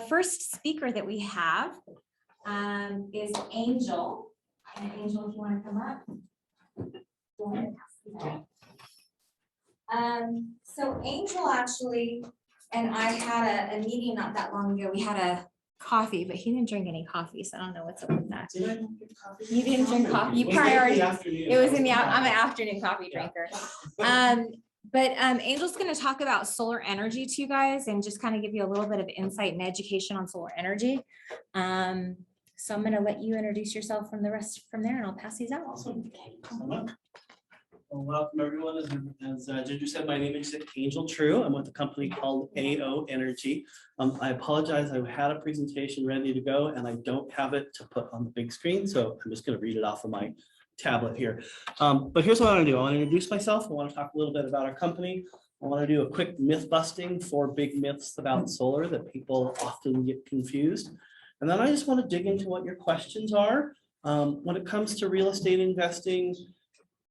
First speaker that we have is Angel. And Angel, if you want to come up. So Angel actually, and I had a meeting not that long ago. We had a coffee, but he didn't drink any coffee, so I don't know what's up with that. Did I not get coffee? You didn't drink coffee. You prioritized. It was in the. I'm an afternoon coffee drinker. Angel's going to talk about solar energy to you guys and just kind of give you a little bit of insight and education on solar energy. So I'm going to let you introduce yourself from there, and I'll pass these out. Awesome. Well, welcome everyone. As Ginger said, my name is Angel True. I'm with a company called AO Energy. I apologize. I had a presentation ready to go and I don't have it to put on the big screen, so I'm just going to read it off of my tablet here. But here's what I want to do. I want to introduce myself. I want to talk a little bit about our company. I want to do a quick myth busting for big myths about solar that people often get confused. And then I just want to dig into what your questions are when it comes to real estate investing.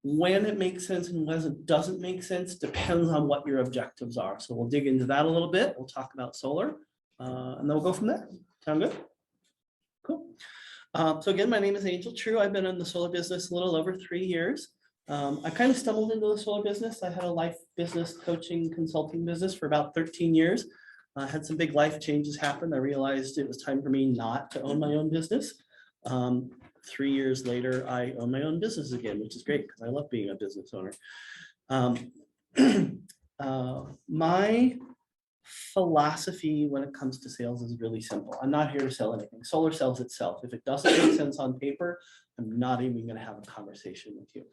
When it makes sense and when it doesn't make sense depends on what your objectives are. So we'll dig into that a little bit. We'll talk about solar and then we'll go from there. Sound good? Cool. So again, my name is Angel True. I've been in the solar business a little over 3 years. I kind of stumbled into the solar business. I had a life business coaching consulting business for about 13 years. I had some big life changes happen. I realized it was time for me not to own my own business. 3 years later, I own my own business again, which is great because I love being a business owner. My philosophy when it comes to sales is really simple. I'm not here to sell anything. Solar sells itself. If it doesn't make sense on paper, I'm not even going to have a conversation with you.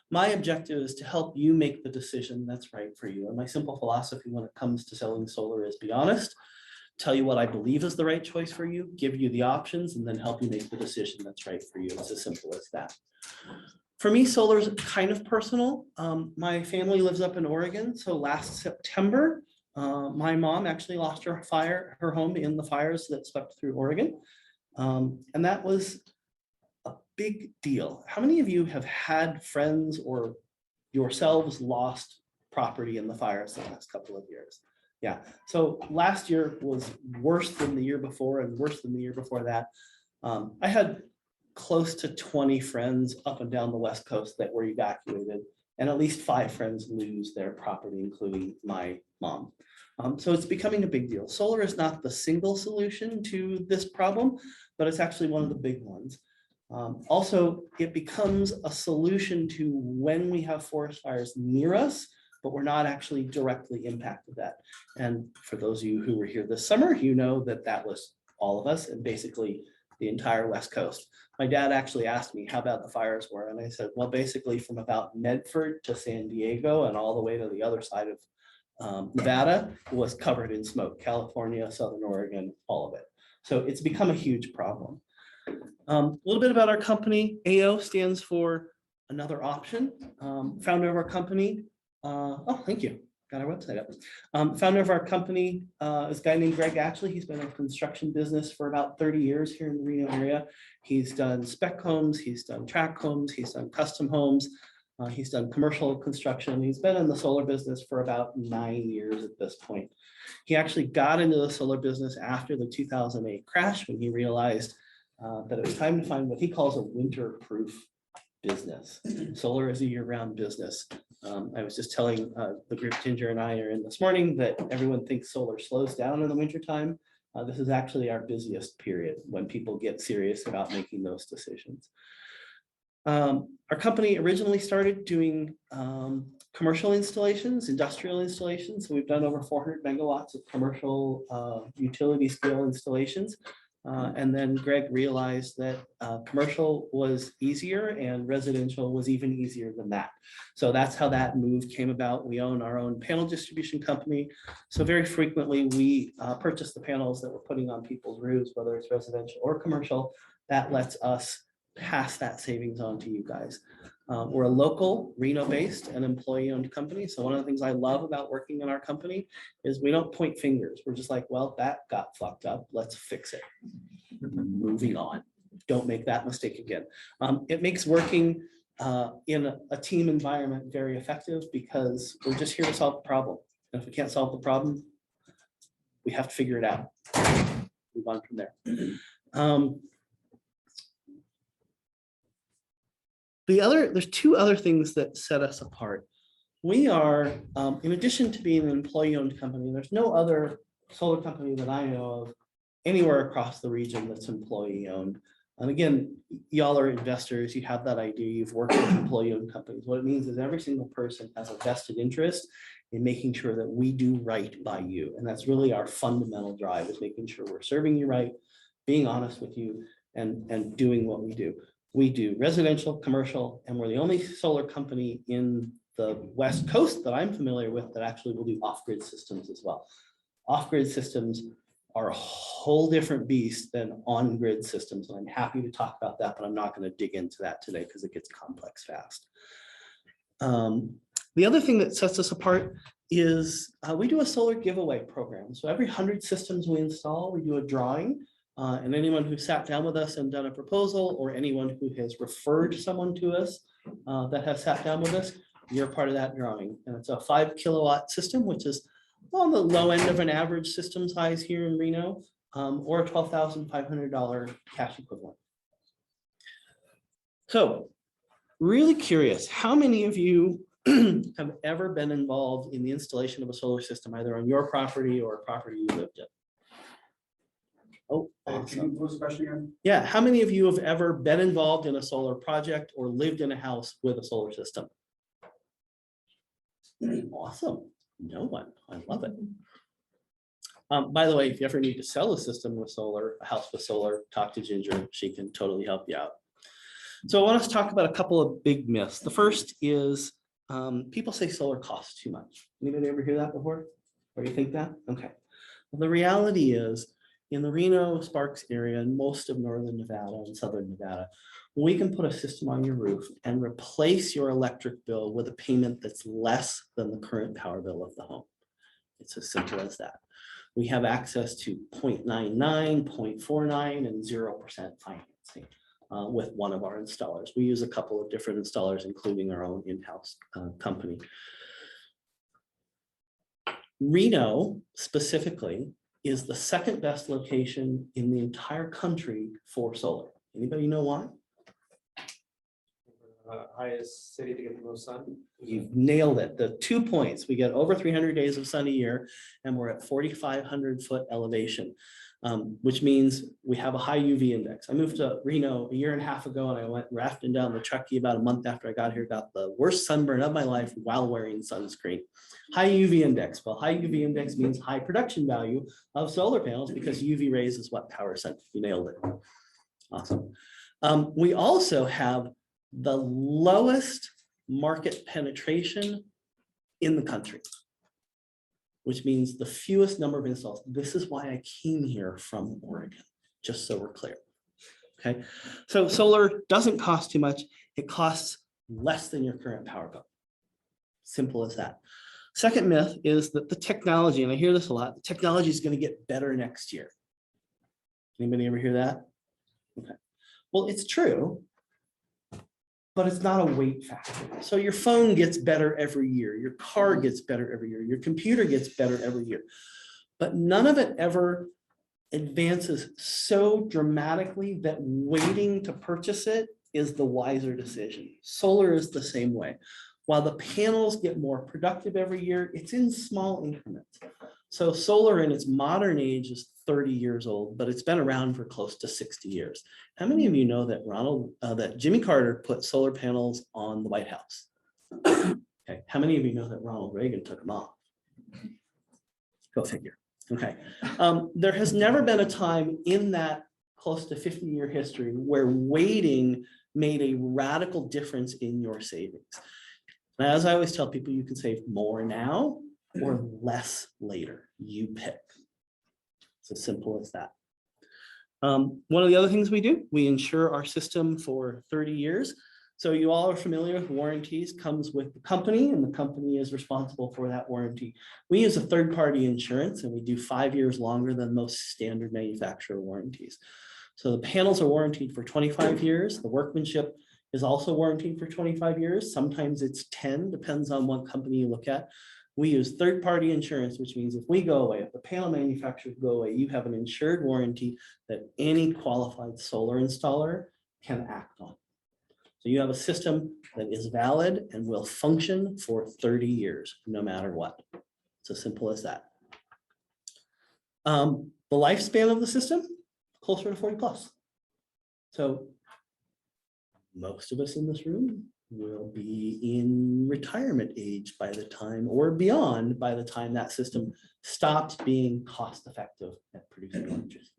My objective is to help you make the decision that's right for you. And my simple philosophy when it comes to selling solar is be honest, tell you what I believe is the right choice for you, give you the options, and then help you make the decision that's right for you. It's as simple as that. For me, solar is kind of personal. My family lives up in Oregon. So last September, my mom actually lost her home in the fires that swept through Oregon. And that was a big deal. How many of you have had friends or yourselves lost property in the fires the last couple of years? Yeah, so last year was worse than the year before and worse than the year before that. I had close to 20 friends up and down the West Coast that were evacuated, and at least 5 friends lose their property, including my mom. So it's becoming a big deal. Solar is not the single solution to this problem, but it's actually one of the big ones. Also, it becomes a solution to when we have forest fires near us, but we're not actually directly impacted that. And for those of you who were here this summer, you know that that was all of us and basically the entire West Coast. My dad actually asked me how bad the fires were. And I said, well, basically from about Medford to San Diego and all the way to the other side of Nevada was covered in smoke. California, Southern Oregon, all of it. So it's become a huge problem. A little bit about our company. AO stands for another option. Founder of our company, oh, thank you. Got our website up. Founder of our company is a guy named Greg. Actually, he's been in construction business for about 30 years here in the Reno area. He's done spec homes, he's done tract homes, he's done custom homes, he's done commercial construction. He's been in the solar business for about 9 years at this point. He actually got into the solar business after the 2008 crash when he realized that it was time to find what he calls a winter-proof business. Solar is a year-round business. I was just telling the group Ginger and I are in this morning that everyone thinks solar slows down in the wintertime. This is actually our busiest period when people get serious about making those decisions. Our company originally started doing commercial installations, industrial installations. So we've done over 400 megawatts of commercial utility scale installations. And then Greg realized that commercial was easier and residential was even easier than that. So that's how that move came about. We own our own panel distribution company. So very frequently we purchase the panels that we're putting on people's roofs, whether it's residential or commercial. That lets us pass that savings on to you guys. We're a local Reno-based and employee-owned company. So one of the things I love about working in our company is we don't point fingers. We're just like, well, that got fucked up. Let's fix it. Moving on. Don't make that mistake again. It makes working in a team environment very effective because we're just here to solve the problem. And if we can't solve the problem, we have to figure it out. Move on from there. There's two other things that set us apart. We are, in addition to being an employee-owned company, there's no other solar company that I know of anywhere across the region that's employee-owned. And again, y'all are investors, you have that idea, you've worked with employee-owned companies. What it means is every single person has a vested interest in making sure that we do right by you. And that's really our fundamental drive, is making sure we're serving you right, being honest with you, and doing what we do. We do residential, commercial, and we're the only solar company in the West Coast that I'm familiar with that actually will do off-grid systems as well. Off-grid systems are a whole different beast than on-grid systems. And I'm happy to talk about that, but I'm not going to dig into that today because it gets complex fast. The other thing that sets us apart is we do a solar giveaway program. So every 100 systems we install, we do a drawing. And anyone who sat down with us and done a proposal, or anyone who has referred someone to us that has sat down with us, you're part of that drawing. And it's a 5 kilowatt system, which is on the low end of an average system size here in Reno, or a $12,500 cash equivalent. So really curious, how many of you have ever been involved in the installation of a solar system, either on your property or a property you lived in? Oh, awesome. Yeah, how many of you have ever been involved in a solar project or lived in a house with a solar system? Awesome. No one. I love it. By the way, if you ever need to sell a system with solar, a house with solar, talk to Ginger. She can totally help you out. So I want us to talk about a couple of big myths. The first is people say solar costs too much. Anybody ever hear that before? Or you think that? Okay. Well, the reality is, in the Reno, Sparks area, and most of northern Nevada and southern Nevada, we can put a system on your roof and replace your electric bill with a payment that's less than the current power bill of the home. It's as simple as that. We have access to 0.99, 0.49, and 0% financing with one of our installers. We use a couple of different installers, including our own in-house company. Reno, specifically, is the second best location in the entire country for solar. Anybody know why? Highest city to get the most sun. You've nailed it. The 2 points, we get over 300 days of sun a year, and we're at 4,500 foot elevation, which means we have a high UV index. I moved to Reno a year and a half ago, and I went rafting down the Truckee about a month after I got here, got the worst sunburn of my life while wearing sunscreen. High UV index. Well, high UV index means high production value of solar panels, because UV rays is what powers it. You nailed it. Awesome. We also have the lowest market penetration in the country, which means the fewest number of installs. This is why I came here from Oregon, just so we're clear. Okay, so solar doesn't cost too much. It costs less than your current power bill. Simple as that. Second myth is that the technology, and I hear this a lot, the technology is going to get better next year. Anybody ever hear that? Okay. Well, it's true, but it's not a weight factor. So your phone gets better every year. Your car gets better every year. Your computer gets better every year. But none of it ever advances so dramatically that waiting to purchase it is the wiser decision. Solar is the same way. While the panels get more productive every year, it's in small increments. So solar in its modern age is 30 years old, but it's been around for close to 60 years. How many of you know that that Jimmy Carter put solar panels on the White House? Okay. How many of you know that Ronald Reagan took them off? Go figure. Okay. There has never been a time in that close to 50-year history where waiting made a radical difference in your savings. And as I always tell people, you can save more now or less later. You pick. It's as simple as that. One of the other things we do, we insure our system for 30 years. So you all are familiar with warranties, comes with the company, and the company is responsible for that warranty. We use a third-party insurance, and we do 5 years longer than most standard manufacturer warranties. So the panels are warranted for 25 years. The workmanship is also warranted for 25 years. Sometimes it's 10, depends on what company you look at. We use third-party insurance, which means if we go away, if the panel manufacturers go away, you have an insured warranty that any qualified solar installer can act on. So you have a system that is valid and will function for 30 years, no matter what. It's as simple as that. The lifespan of the system, closer to 40 plus. So most of us in this room will be in retirement age by the time, or beyond by the time that system stops being cost effective at producing electricity.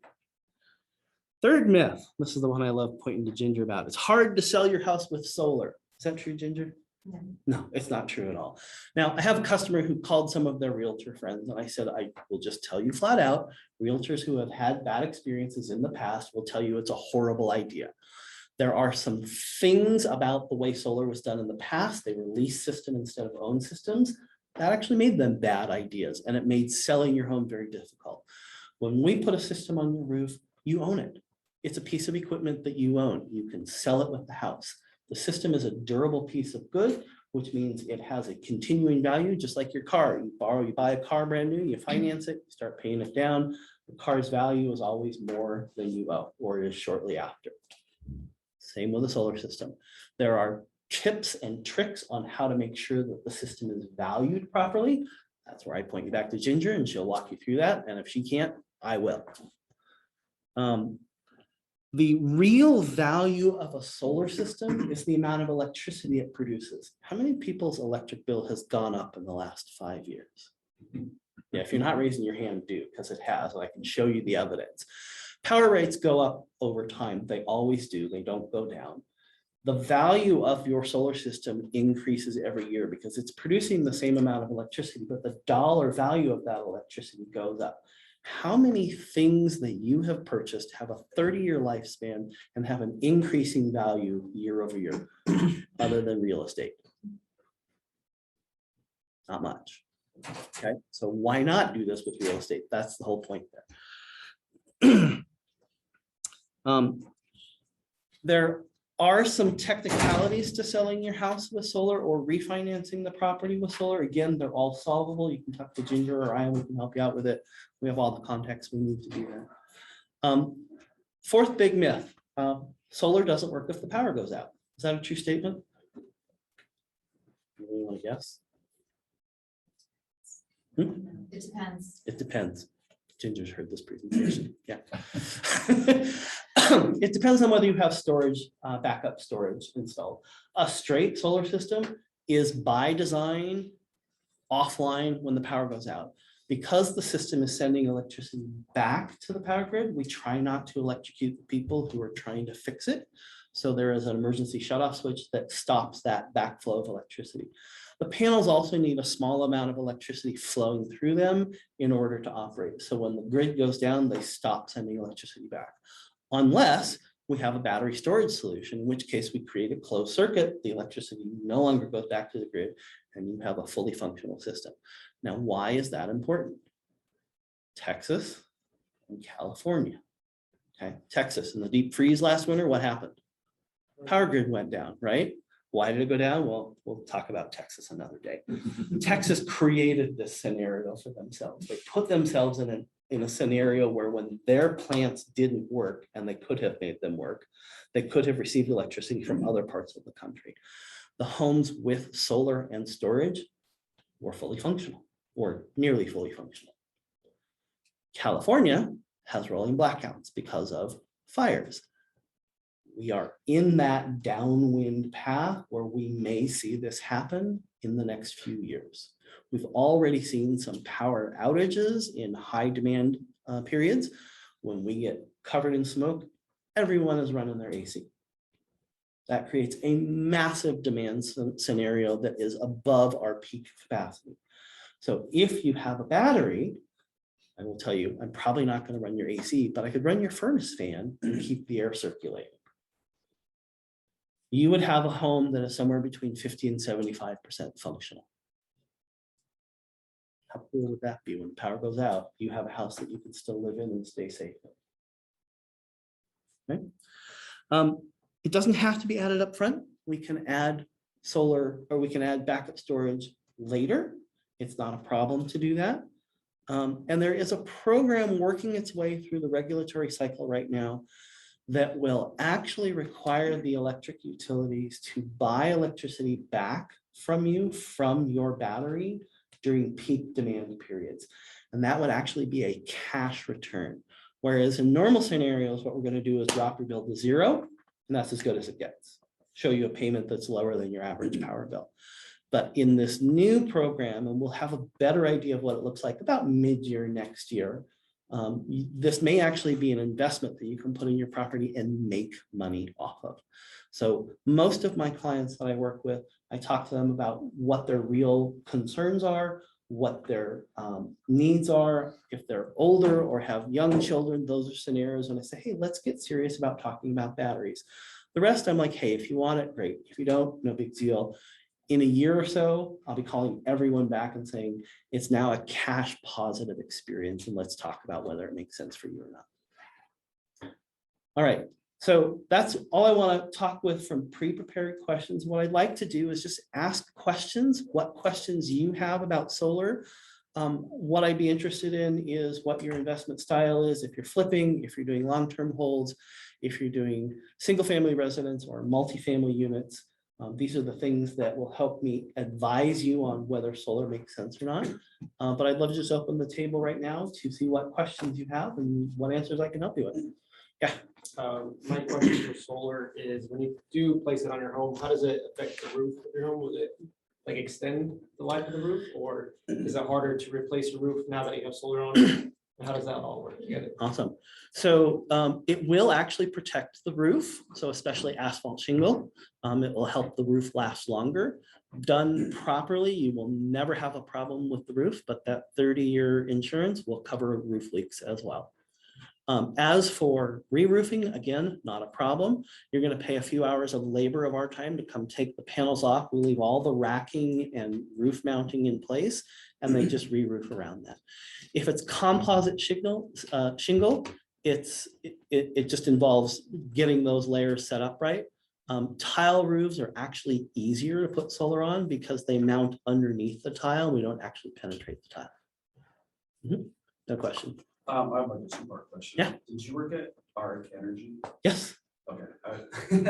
Third myth, this is the one I love pointing to Ginger about. It's hard to sell your house with solar. Is that true, Ginger? No. No, it's not true at all. Now, I have a customer who called some of their realtor friends, and I said, I will just tell you flat out, realtors who have had bad experiences in the past will tell you it's a horrible idea. There are some things about the way solar was done in the past. They were lease system instead of own systems. That actually made them bad ideas, and it made selling your home very difficult. When we put a system on your roof, you own it. It's a piece of equipment that you own. You can sell it with the house. The system is a durable piece of good, which means it has a continuing value, just like your car. You buy a car brand new, you finance it, you start paying it down. The car's value is always more than you owe, or it is shortly after. Same with a solar system. There are tips and tricks on how to make sure that the system is valued properly. That's where I point you back to Ginger, and she'll walk you through that. And if she can't, I will. The real value of a solar system is the amount of electricity it produces. How many people's electric bill has gone up in the last 5 years? Yeah, if you're not raising your hand, do, because it has. I can show you the evidence. Power rates go up over time. They always do. They don't go down. The value of your solar system increases every year because it's producing the same amount of electricity, but the dollar value of that electricity goes up. How many things that you have purchased have a 30-year lifespan and have an increasing value year over year, other than real estate? Not much. Okay, so why not do this with real estate? That's the whole point there. There are some technicalities to selling your house with solar or refinancing the property with solar. Again, they're all solvable. You can talk to Ginger or I, and we can help you out with it. We have all the context we need to do that. Fourth big myth, solar doesn't work if the power goes out. Is that a true statement? You want to guess? It depends. It depends. Ginger's heard this presentation. Yeah. It depends on whether you have storage, backup storage installed. A straight solar system is by design offline when the power goes out. Because the system is sending electricity back to the power grid, we try not to electrocute the people who are trying to fix it. So there is an emergency shutoff switch that stops that backflow of electricity. The panels also need a small amount of electricity flowing through them in order to operate. So when the grid goes down, they stop sending electricity back. Unless we have a battery storage solution, in which case we create a closed circuit, the electricity no longer goes back to the grid, and you have a fully functional system. Now, why is that important? Texas and California. Okay, Texas in the deep freeze last winter, what happened? Power grid went down, right? Why did it go down? Well, we'll talk about Texas another day. Texas created this scenario for themselves. They put themselves in a scenario where when their plants didn't work, and they could have made them work, they could have received electricity from other parts of the country. The homes with solar and storage were fully functional, or nearly fully functional. California has rolling blackouts because of fires. We are in that downwind path where we may see this happen in the next few years. We've already seen some power outages in high demand periods. When we get covered in smoke, everyone is running their AC. That creates a massive demand scenario that is above our peak capacity. So if you have a battery, I will tell you, I'm probably not going to run your AC, but I could run your furnace fan and keep the air circulating. You would have a home that is somewhere between 50 and 75% functional. How cool would that be when the power goes out? You have a house that you can still live in and stay safe in. Right? It doesn't have to be added up front. We can add solar, or we can add backup storage later It's not a problem to do that. And there is a program working its way through the regulatory cycle right now that will actually require the electric utilities to buy electricity back from you from your battery during peak demand periods. And that would actually be a cash return. Whereas in normal scenarios, what we're going to do is drop your bill to zero, and that's as good as it gets. Show you a payment that's lower than your average power bill. But in this new program, and we'll have a better idea of what it looks like about mid-year next year, this may actually be an investment that you can put in your property and make money off of. So most of my clients that I work with, I talk to them about what their real concerns are, what their needs are. If they're older or have young children, those are scenarios when I say, hey, let's get serious about talking about batteries. The rest, I'm like, hey, if you want it, great. If you don't, no big deal. In a year or so, I'll be calling everyone back and saying, it's now a cash positive experience, and let's talk about whether it makes sense for you or not. All right, so that's all I want to talk with from pre-prepared questions. What I'd like to do is just ask questions, what questions you have about solar. What I'd be interested in is what your investment style is, if you're flipping, if you're doing long-term holds, if you're doing single-family residence or multifamily units. These are the things that will help me advise you on whether solar makes sense or not. But I'd love to just open the table right now to see what questions you have and what answers I can help you with. Yeah. My question for solar is, when you do place it on your home, how does it affect the roof of your home? Will it like extend the life of the roof, or is it harder to replace your roof now that you have solar on it? How does that all work together? Awesome. So it will actually protect the roof. So especially asphalt shingle, it will help the roof last longer. Done properly, you will never have a problem with the roof, but that 30-year insurance will cover roof leaks as well. As for re-roofing, again, not a problem. You're going to pay a few hours of labor of our time to come take the panels off. We leave all the racking and roof mounting in place, and they just re-roof around that. If it's composite shingle, it just involves getting those layers set up right. Tile roofs are actually easier to put solar on because they mount underneath the tile. We don't actually penetrate the tile. No question. I have like a two-part question. Yeah. Did you work at Arc Energy? Yes. Okay.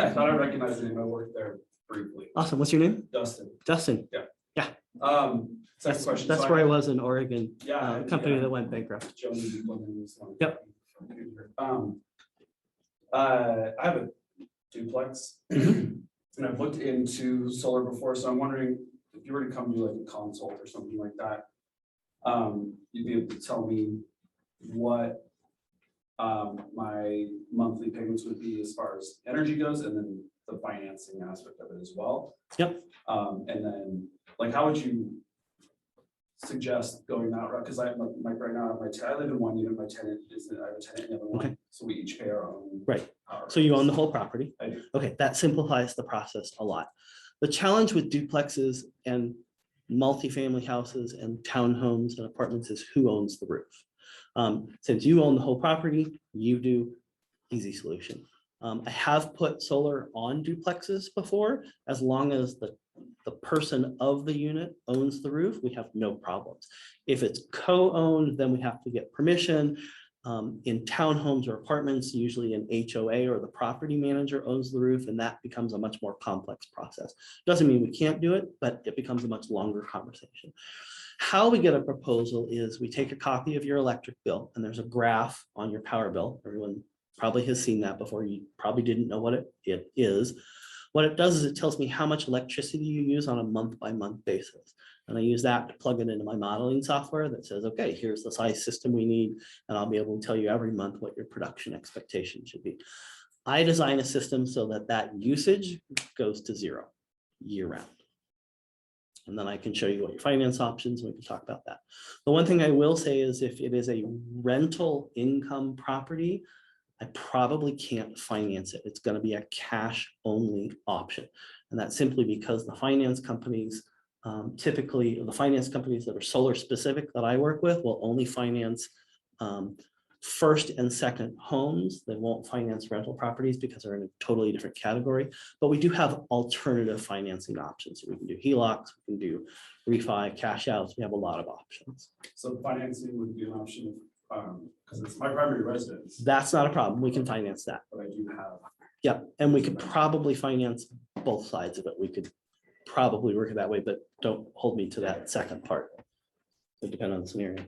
I thought I recognized the name. I worked there briefly. Awesome. What's your name? Dustin. Dustin. Second question. That's So where I was in Oregon. Yeah, Company yeah. that went bankrupt. Jones was one. Yep. I have a duplex, and I've looked into solar before, so I'm wondering if you were to come do like a consult or something like that, you'd be able to tell me what my monthly payments would be as far as energy goes, and then the financing aspect of it as well. Yep. And then like, how would you suggest going that route? Because I'm like right now, I live in one unit, my tenant isn't, I have a tenant in the other one. Okay. So we each pay our own. Right. power So you own the rates. whole property? I do. Okay, that simplifies the process a lot. The challenge with duplexes and multifamily houses and townhomes and apartments is who owns the roof. Since you own the whole property, you do, easy solution. I have put solar on duplexes before, as long as the person of the unit owns the roof, we have no problems. If it's co-owned, then we have to get permission. In townhomes or apartments, usually an HOA or the property manager owns the roof, and that becomes a much more complex process. Doesn't mean we can't do it, but it becomes a much longer conversation. How we get a proposal is we take a copy of your electric bill, and there's a graph on your power bill. Everyone probably has seen that before. You probably didn't know what it is. What it does is it tells me how much electricity you use on a month-by-month basis. And I use that to plug it into my modeling software that says, okay, here's the size system we need, and I'll be able to tell you every month what your production expectation should be. I design a system so that that usage goes to zero year-round. And then I can show you what your finance options, and we can talk about that. The one thing I will say is if it is a rental income property, I probably can't finance it. It's going to be a cash only option. And that's simply because the finance companies, typically the finance companies that are solar specific that I work with will only finance first and second homes. They won't finance rental properties because they're in a totally different category. But we do have alternative financing options. We can do HELOCs, we can do refi, cash outs. We have a lot of options. So financing would be an option, because it's my primary residence, That's not a problem. We can finance that. but I do have. Yep, and we could probably finance both sides of it. We could probably work it that way, but don't hold me to that second part. It depends on the scenario.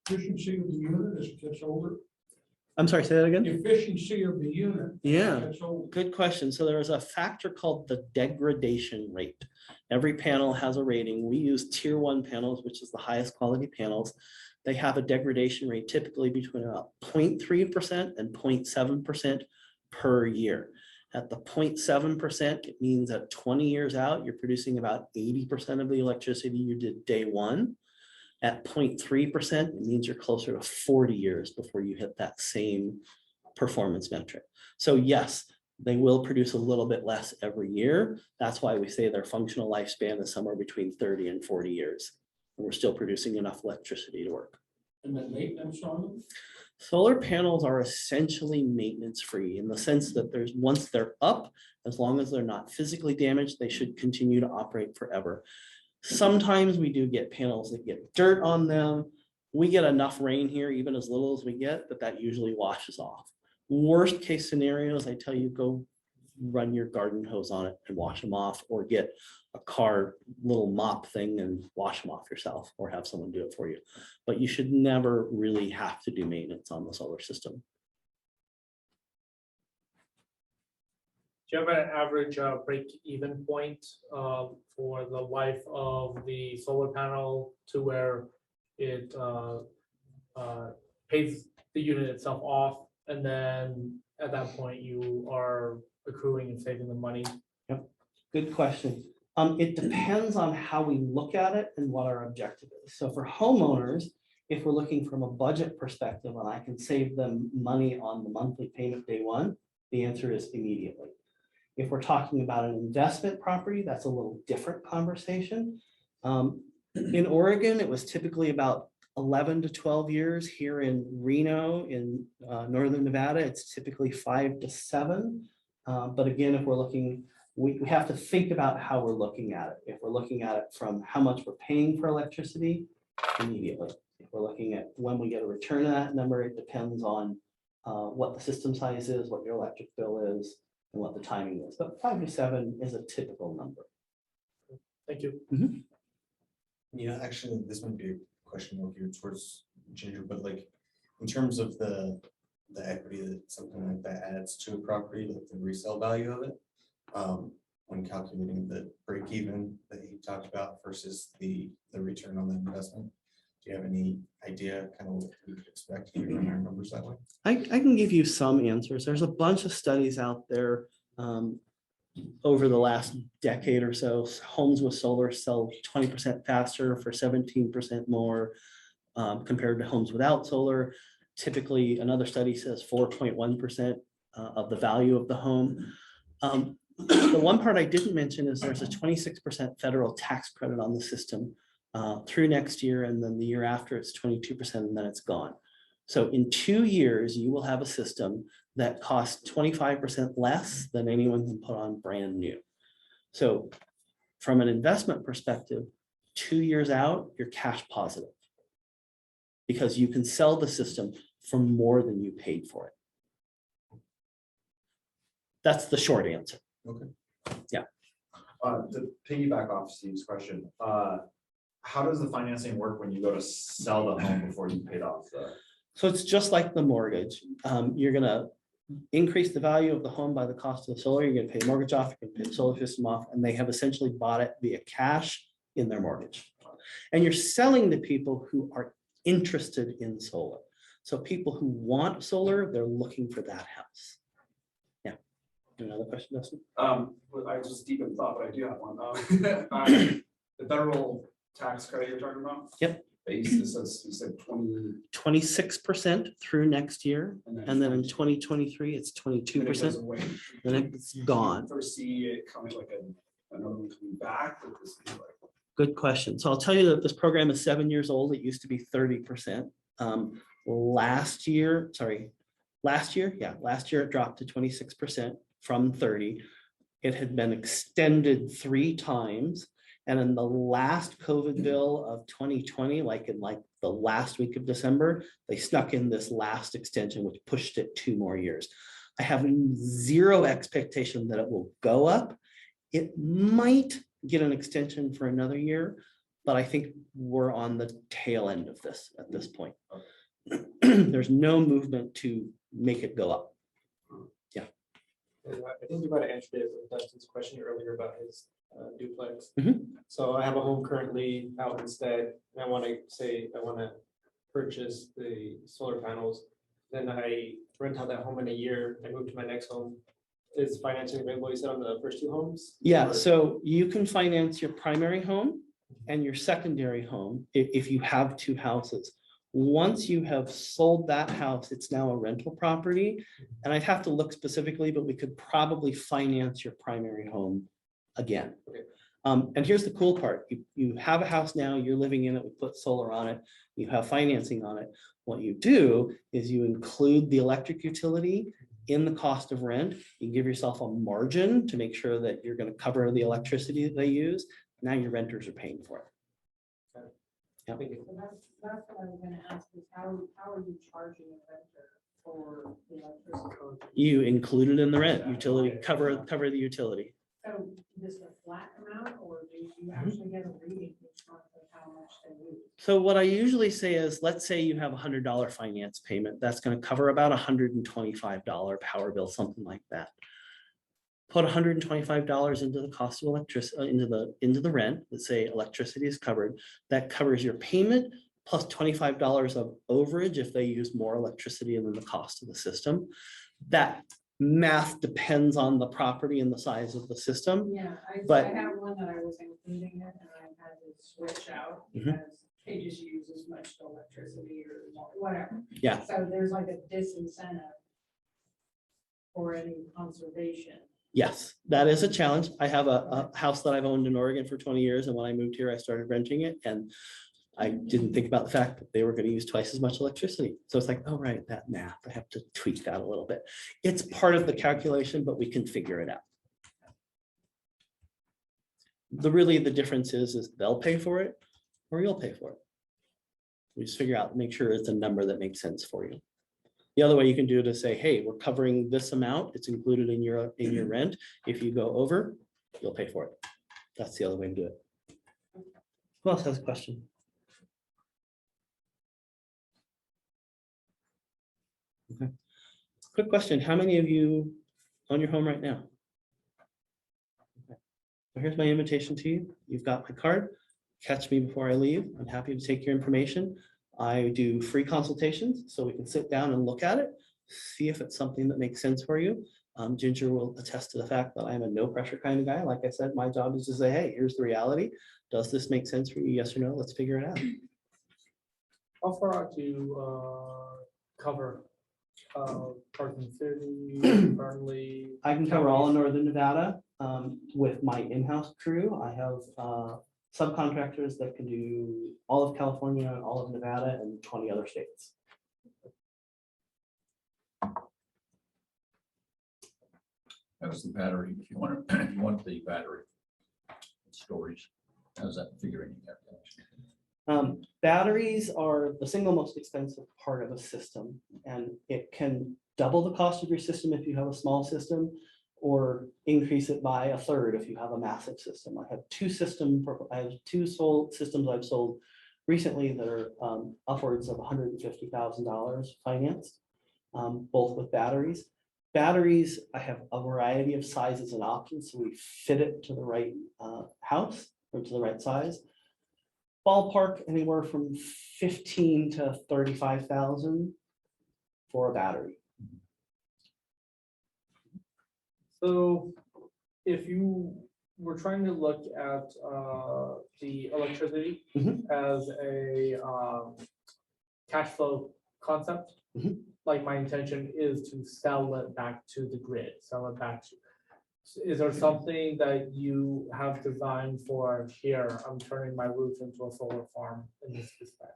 Efficiency of the unit as it gets older. I'm sorry, say that again? Efficiency of the unit. Yeah. Gets older. Good question. So there is a factor called the degradation rate. Every panel has a rating. We use tier 1 panels, which is the highest quality panels. They have a degradation rate typically between about 0.3% and 0.7% per year. At the 0.7%, it means that 20 years out, you're producing about 80% of the electricity you did day one. At 0.3%, it means you're closer to 40 years before you hit that same performance metric. So yes, they will produce a little bit less every year. That's why we say their functional lifespan is somewhere between 30 and 40 years. And we're still producing enough electricity to work. And then maintenance on them. Solar panels are essentially maintenance free in the sense that once they're up, as long as they're not physically damaged, they should continue to operate forever. Sometimes we do get panels that get dirt on them. We get enough rain here, even as little as we get, that usually washes off. Worst case scenarios, I tell you, go run your garden hose on it and wash them off, or get a car little mop thing and wash them off yourself, or have someone do it for you. But you should never really have to do maintenance on the solar system. Do you have an average break-even point for the life of the solar panel to where it pays the unit itself off, and then at that point you are accruing and saving the money? Yep, good question. It depends on how we look at it and what our objective is. So for homeowners, if we're looking from a budget perspective and I can save them money on the monthly payment day one, the answer is immediately. If we're talking about an investment property, that's a little different conversation. In Oregon, it was typically about 11 to 12 years. Here in Reno, in Northern Nevada, it's typically 5 to 7. But again, if we're looking, we have to think about how we're looking at it. If we're looking at it from how much we're paying for electricity, immediately. If we're looking at when we get a return of that number, it depends on what the system size is, what your electric bill is, and what the timing is. But 5 to 7 is a typical number. Thank you. Yeah, actually, this might be a question more geared towards Ginger, but like in terms of the equity that something like that adds to a property, like the resale value of it, when calculating the break even that you talked about versus the return on the investment, do you have any idea kind of what we could expect if we run our numbers that way? I can give you some answers. There's a bunch of studies out there over the last decade or so. Homes with solar sell 20% faster for 17% more compared to homes without solar. Typically, another study says 4.1% of the value of the home. The one part I didn't mention is there's a 26% federal tax credit on the system through next year, and then the year after it's 22%, and then it's gone. So in 2 years, you will have a system that costs 25% less than anyone can put on brand new. So from an investment perspective, 2 years out, you're cash positive because you can sell the system for more than you paid for it. That's the short answer. Okay. Yeah. To piggyback off Steve's question, how does the financing work when you go to sell the home before you paid off the? So it's just like the mortgage. You're gonna increase the value of the home by the cost of the solar. You're gonna pay the mortgage off, you're gonna pay the solar system off, and they have essentially bought it via cash in their mortgage. And you're selling to people who are interested in solar. So people who want solar, they're looking for that house. Yeah. Another question, Dustin? Well, I just deep in thought, but I do have one. The federal tax credit you're talking about? Yep. Basis, as you said, 20. 26% through next year, and then in 2023, it's 22%. Then it's gone. Foresee it coming like another one coming back, or this is like. Good question. So I'll tell you that this program is 7 years old. It used to be 30%. Last year it dropped to 26% from 30. It had been extended 3 times. And in the last COVID bill of 2020, like in the last week of December, they snuck in this last extension, which pushed it 2 more years. I have zero expectation that it will go up. It might get an extension for another year, but I think we're on the tail end of this at this point. There's no movement to make it go up. And I think you might have answered it with Dustin's question earlier about his duplex. Mhm. So I have a home currently out instead, and I want to purchase the solar panels. Then I rent out that home in a year, I move to my next home. Is financing available, you said, on the first 2 homes? Yeah, Or- so you can finance your primary home and your secondary home if you have 2 houses. Once you have sold that house, it's now a rental property. And I'd have to look specifically, but we could probably finance your primary home again. Okay. And here's the cool part. You have a house now, you're living in it, we put solar on it, you have financing on it. What you do is you include the electric utility in the cost of rent. You give yourself a margin to make sure that you're going to cover the electricity that they use. Now your renters are paying for it. Thank you. So that's what I was gonna ask, is how are you charging a renter for the electricity? You include it in the rent, utility, cover the utility. So just a flat amount, or do you actually get a reading each month of how much they use? So what I usually say is, let's say you have $100 finance payment, that's going to cover about $125 power bill, something like that. Put $125 into the cost of electricity, into the rent, let's say electricity is covered, that covers your payment plus $25 of overage if they use more electricity than the cost of the system. That math depends on the property and the size of the system. Yeah, I But- have one that I was including it, and I had to switch out Mhm. because they just use as much electricity or whatever. Yeah. So there's like a disincentive for any conservation. Yes, that is a challenge. I have a house that I've owned in Oregon for 20 years, and when I moved here, I started renting it, and I didn't think about the fact that they were going to use twice as much electricity. So it's like, oh, right, that math, I have to tweak that a little bit. It's part of the calculation, but we can figure it out. The difference is they'll pay for it or you'll pay for it. We just figure out, make sure it's a number that makes sense for you. The other way you can do it is say, hey, we're covering this amount. It's included in your rent. If you go over, you'll pay for it. That's the other way to do it. Who else has a question? Okay. Quick question. How many of you own your home right now? Okay. So here's my invitation to you. You've got my card. Catch me before I leave. I'm happy to take your information. I do free consultations, so we can sit down and look at it, see if it's something that makes sense for you. Ginger will attest to the fact that I'm a no pressure kind of guy. Like I said, my job is to say, hey, here's the reality. Does this make sense for you? Yes or no? Let's figure it out. How far out do you cover? Parking City, Burnley? I can cover all of Northern Nevada with my in-house crew. I have subcontractors that can do all of California, all of Nevada, and 20 other states. How's the battery, if you want, if you want the battery storage, how's that figuring out? Batteries are the single most expensive part of a system, and it can double the cost of your system if you have a small system, or increase it by a third if you have a massive system. I have two systems I've sold recently that are upwards of $150,000 financed, both with batteries. Batteries, I have a variety of sizes and options, so we fit it to the right house or to the right size. Ballpark anywhere from 15 to 35,000 for a battery. So if you were trying to look at the electricity Mhm. as a cash flow concept, Mhm. like my intention is to sell it back to the grid, sell it back to. Is there something that you have designed for here? I'm turning my roof into a solar farm in this respect.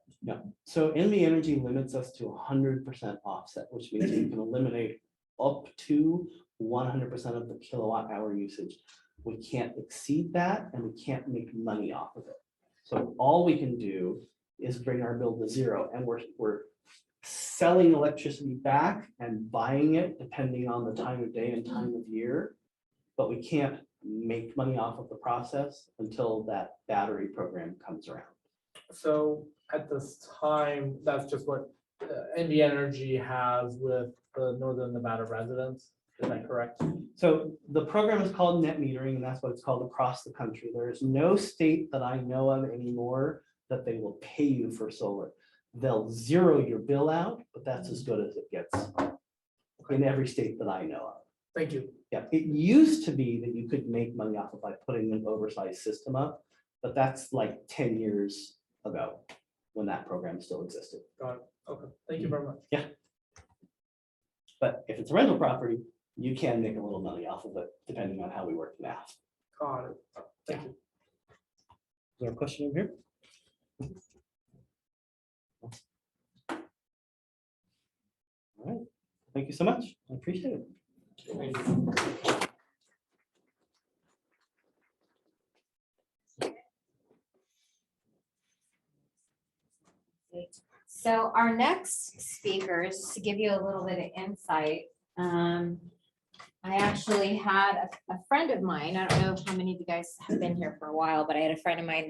So NV Energy limits us to 100% offset, which means we can eliminate up to 100% of the kilowatt hour usage. We can't exceed that and we can't make money off of it. So all we can do is bring our bill to zero, and we're selling electricity back and buying it depending on the time of day and time of year. But we can't make money off of the process until that battery program comes around. So at this time, that's just what NV Energy has with the Northern Nevada residents. Is that correct? So the program is called net metering, and that's what it's called across the country. There is no state that I know of anymore that they will pay you for solar. They'll zero your bill out, but that's as good as it gets in every state that I know of. Thank you. Yeah, it used to be that you could make money off of like putting an oversized system up, but that's like 10 years ago when that program still existed. Got it. Okay, thank you very much. But if it's a rental property, you can make a little money off of it, depending on how we work the math. Got it. Thank you. Is there a question over here? All right, thank you so much. I appreciate it. Thank you. So our next speakers, to give you a little bit of insight, I actually had a friend of mine, I don't know how many of you guys have been here for a while, but I had a friend of mine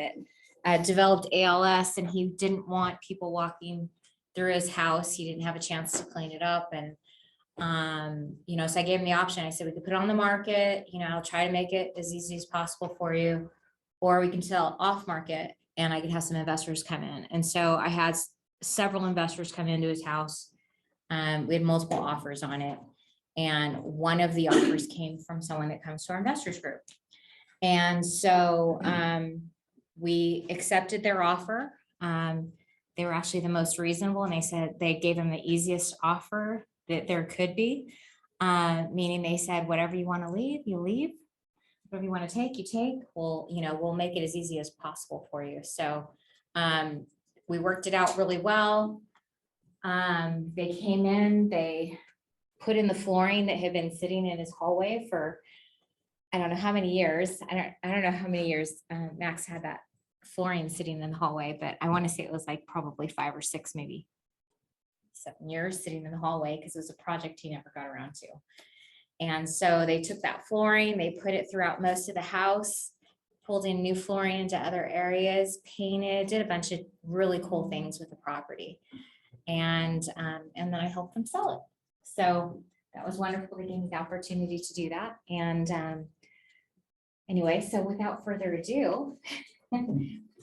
that developed ALS, and he didn't want people walking through his house. He didn't have a chance to clean it up. And so I gave him the option. I said, we could put it on the market, I'll try to make it as easy as possible for you, or we can sell off market and I could have some investors come in. And so I had several investors come into his house. We had multiple offers on it. And one of the offers came from someone that comes to our investors group. And so we accepted their offer. They were actually the most reasonable, and they said they gave him the easiest offer that there could be, meaning they said, whatever you want to leave, you leave. Whatever you want to take, you take. We'll make it as easy as possible for you. So we worked it out really well. They came in, they put in the flooring that had been sitting in his hallway for, I don't know how many years. I don't know how many years Max had that flooring sitting in the hallway, but I want to say it was like probably 5 or 6, maybe 7 years sitting in the hallway, because it was a project he never got around to. And so they took that flooring, they put it throughout most of the house, pulled in new flooring into other areas, painted, did a bunch of really cool things with the property. And then I helped them sell it. So that was wonderful. They gave me the opportunity to do that. And anyway, so without further ado,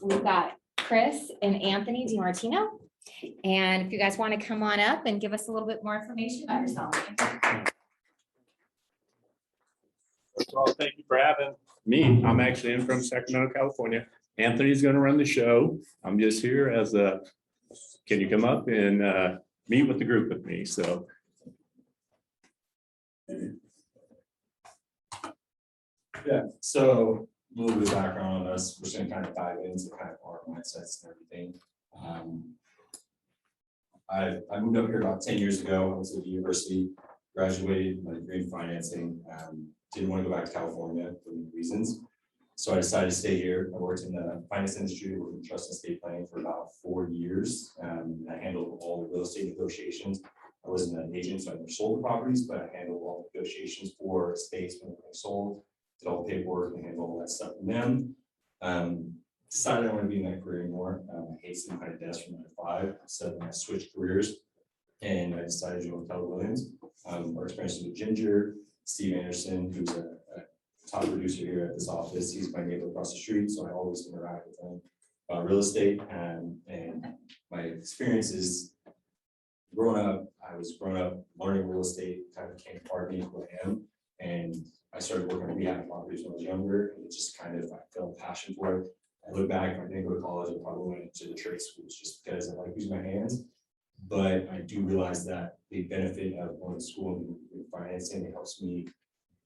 we've got Chris and Anthony Demartino. And if you guys want to come on up and give us a little bit more information about yourself. Well, thank you for having me. I'm actually in from Sacramento, California. Anthony's going to run the show. I'm just here as a, can you come up and meet with the group with me? So. Yeah, so a little bit of background on us. We're just gonna kind of dive into kind of our mindsets and everything. I moved up here about 10 years ago. I was at the university, graduated my degree in financing. Didn't want to go back to California for many reasons. So I decided to stay here. I worked in the finance industry, worked in trust and estate planning for about 4 years. And I handled all the real estate negotiations. I wasn't an agent, so I never sold the properties, but I handled all the negotiations for estates when they sold, did all the paperwork and handled all that stuff from them. Decided I don't want to be in that career anymore. I hate sitting behind a desk from 9 to 5. So I switched careers and I decided to join Keller Williams. Our experience with Ginger, Steve Anderson, who's a top producer here at this office. He's my neighbor across the street, so I always interact with him about real estate. And my experience is growing up, learning real estate kind of became part of me, who I am. And I started working on rehab properties when I was younger, and it just kind of, I felt a passion for it. I look back, if I didn't go to college, I probably went into the trade schools just because I like using my hands. But I do realize that the benefit of going to school and financing, it helps me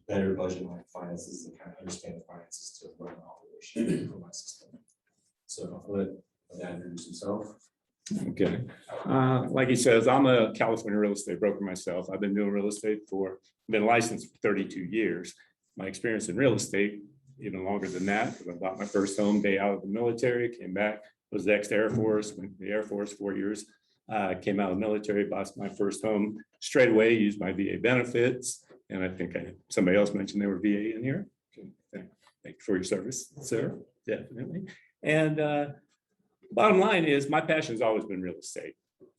better budget my finances and kind of understand the finances to run the operation for my system. So I'll let Dan introduce himself. Okay, like he says, I'm a California real estate broker myself. I've been doing real estate been licensed for 32 years. My experience in real estate, even longer than that, because I bought my first home day out of the military, came back, was ex-Air Force, went to the Air Force 4 years, came out of the military, bought my first home straight away, used my VA benefits. And I think somebody else mentioned they were VA in here. Okay, thank you for your service, sir, definitely. And bottom line is my passion has always been real estate.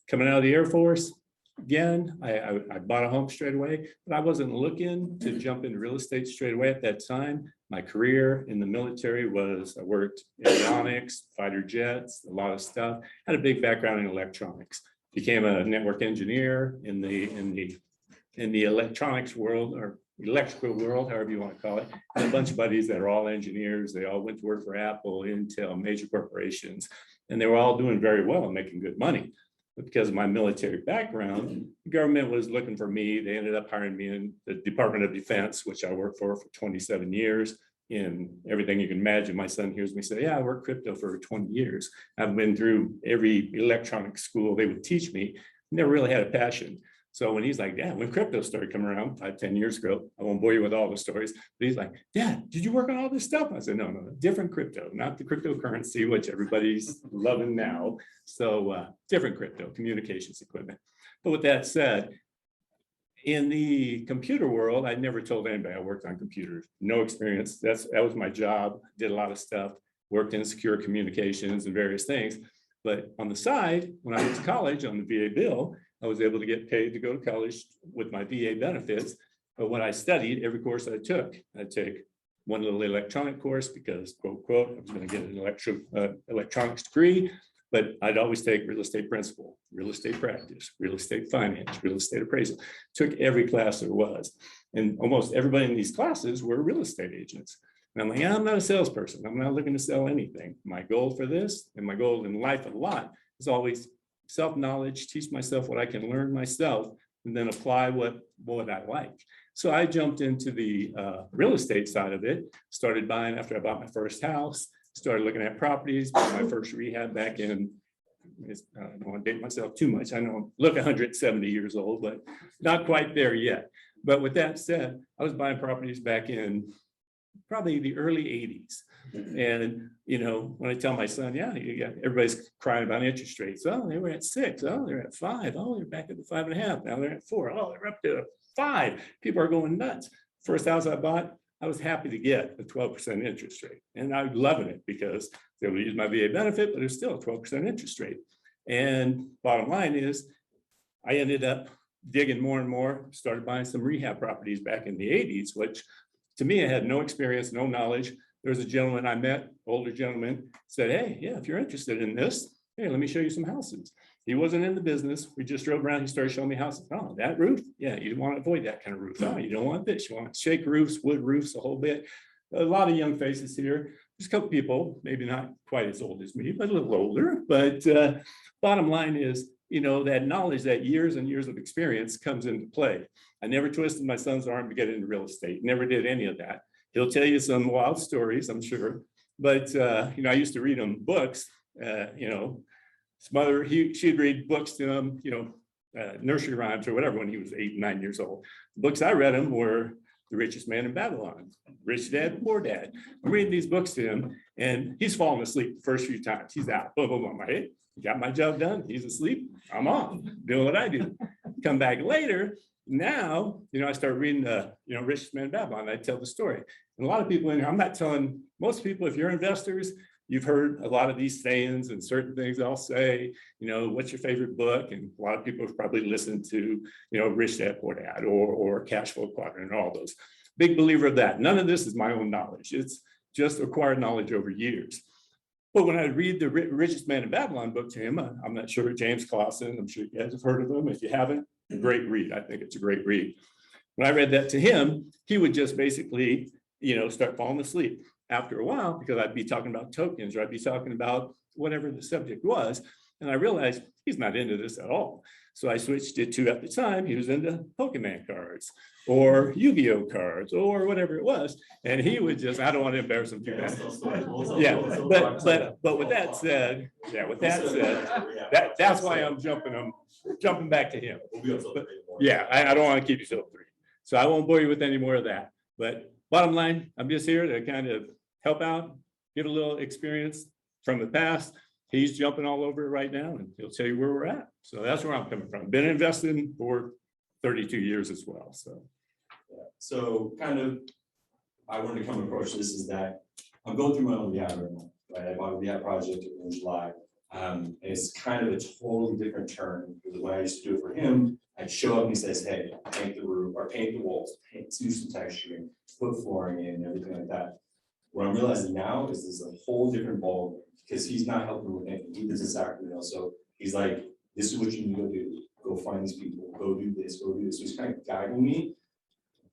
Coming out of the Air Force, again, I bought a home straight away, but I wasn't looking to jump into real estate straight away at that time. My career in the military was, I worked in avionics, fighter jets, a lot of stuff, had a big background in electronics, became a network engineer in the electronics world, or electrical world, however you want to call it. And a bunch of buddies that are all engineers. They all went to work for Apple, Intel, major corporations, and they were all doing very well and making good money. But because of my military background, the government was looking for me. They ended up hiring me in the Department of Defense, which I worked for 27 years in everything you can imagine. My son hears me say, yeah, I worked crypto for 20 years. I've been through every electronic school they would teach me. Never really had a passion. So when he's like, Dad, when crypto started coming around 5-10 years ago, I won't bore you with all the stories, but he's like, Dad, did you work on all this stuff? I said, no, different crypto, not the cryptocurrency, which everybody's loving now. So different crypto, communications equipment. But with that said, in the computer world, I never told anybody I worked on computers, no experience. That was my job, did a lot of stuff, worked in secure communications and various things. But on the side, when I went to college on the VA bill, I was able to get paid to go to college with my VA benefits. But when I studied, every course I took, I'd take one little electronic course because, quote, quote, I was going to get an electronics degree, but I'd always take real estate principle, real estate practice, real estate finance, real estate appraisal. Took every class there was. And almost everybody in these classes were real estate agents. And I'm like, I'm not a salesperson. I'm not looking to sell anything. My goal for this and my goal in life a lot is always self-knowledge, teach myself what I can learn myself, and then apply what I like. So I jumped into the real estate side of it, started buying after I bought my first house, started looking at properties, bought my first rehab back in, I don't want to date myself too much. I know I look 170 years old, but not quite there yet. But with that said, I was buying properties back in probably the early 80s. And, you know, when I tell my son, yeah, everybody's crying about interest rates. Oh, they were at 6. Oh, they're at 5. Oh, they're back at the 5.5. Now they're at 4. Oh, they're up to 5. People are going nuts. First house I bought, I was happy to get a 12% interest rate. And I'm loving it because they would use my VA benefit, but it's still a 12% interest rate. And bottom line is, I ended up digging more and more, started buying some rehab properties back in the 80s, which to me, I had no experience, no knowledge. There was a gentleman I met, older gentleman, said, hey, yeah, if you're interested in this, hey, let me show you some houses. He wasn't in the business. We just drove around. He started showing me houses. Oh, that roof? Yeah, you want to avoid that kind of roof. Oh, you don't want this. You want shake roofs, wood roofs, a whole bit. A lot of young faces here. There's a couple people, maybe not quite as old as me, but a little older. But bottom line is, you know, that knowledge, that years and years of experience comes into play. I never twisted my son's arm to get into real estate. Never did any of that. He'll tell you some wild stories, I'm sure. But, you know, I used to read him books, you know, his mother, she'd read books to him, you know, nursery rhymes or whatever when he was 8, 9 years old. The books I read him were The Richest Man in Babylon, Rich Dad, Poor Dad. I'm reading these books to him and he's falling asleep the first few times. He's out, boom, boom, boom, my head. Got my job done. He's asleep. I'm off doing what I do. Come back later. Now, you know, I start reading you know, Richest Man in Babylon. I tell the story. And a lot of people in here, I'm not telling most people, if you're investors, you've heard a lot of these sayings and certain things I'll say, you know, what's your favorite book? And a lot of people have probably listened to, you know, Rich Dad, Poor Dad or Cash Flow Quadrant and all those. Big believer of that. None of this is my own knowledge. It's just acquired knowledge over years. But when I read the Richest Man in Babylon book to him, I'm not sure, James Clausen, I'm sure you guys have heard of him. If you haven't, a great read. I think it's a great read. When I read that to him, he would just basically, you know, start falling asleep after a while because I'd be talking about tokens or I'd be talking about whatever the subject was. And I realized he's not into this at all. So I switched it to, at the time, he was into Pokemon cards or Yu-Gi-Oh cards or whatever it was. And he would just, I don't want to embarrass him too bad. Yeah, but with that said, that's why I'm jumping back to him. But, yeah, I don't want to keep you so free. So I won't bore you with any more of that. But bottom line, I'm just here to kind of help out, get a little experience from the past. He's jumping all over it right now, and he'll tell you where we're at. So that's where I'm coming from. Been investing for 32 years as well. So, yeah. So kind of, I wanted to come approach this is that I'm going through my own rehab right now. Right, I bought a rehab project in July. And it's kind of a totally different turn because when I used to do it for him, I'd show up and he says, "Hey, paint the roof or paint the walls, do some texturing, put flooring in, everything like that." What I'm realizing now is there's a whole different ball because he's not helping with anything. He does in Sacramento. So he's like, this is what you need to go do. Go find these people, go do this, go do this. So he's kind of guiding me.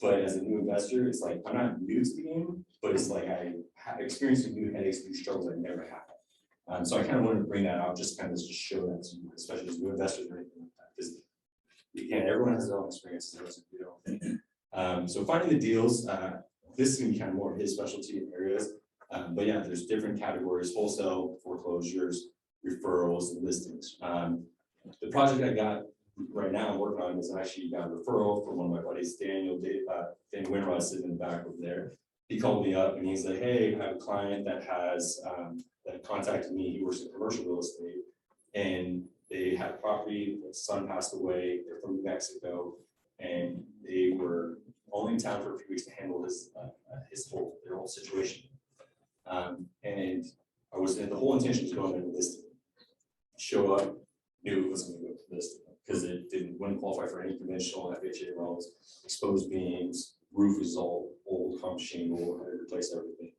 But as a new investor, it's like, I'm not new to the game, but it's like I have experienced new headaches, new struggles I never had. So I kind of wanted to bring that out, just kind of just show that to you, especially as new investors or anything like that. Because again, everyone has their own experiences. So finding the deals, this is gonna be kind of more of his specialty in areas. But yeah, there's different categories: wholesale, foreclosures, referrals, and listings. The project I got right now I'm working on is actually got a referral from one of my buddies, Dan Winrod, sitting in the back over there. He called me up and he's like, "Hey, I have a client that has that contacted me. He works in commercial real estate, and they had a property. His son passed away. They're from New Mexico, and they were only in town for a few weeks to handle their whole situation." And I was the whole intention was going into listing. Show up, knew it wasn't going to go to listing because it wouldn't qualify for any conventional FHA loans. Exposed beams, roof is all old, hump shingle, had to replace everything.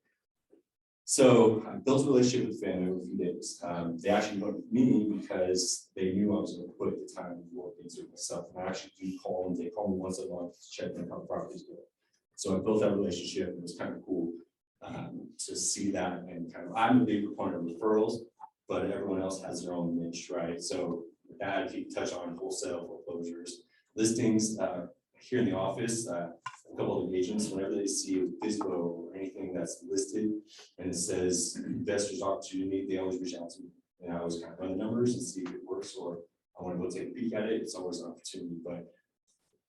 So I built a relationship with the family over a few days. They actually went with me because they knew I was going to put the time to work into it myself. And I actually do call them. They call me once a month to check in how the property's going. So I built that relationship, and it was kind of cool to see that. And kind of, I'm a big proponent of referrals, but everyone else has their own niche, right? So with that, if you touch on wholesale foreclosures, listings here in the office, a couple of agents, whenever they see a FISBO or anything that's listed and it says investors opportunity, they always reach out to me. And I always kind of run the numbers and see if it works, or I want to go take a peek at it. It's always an opportunity. But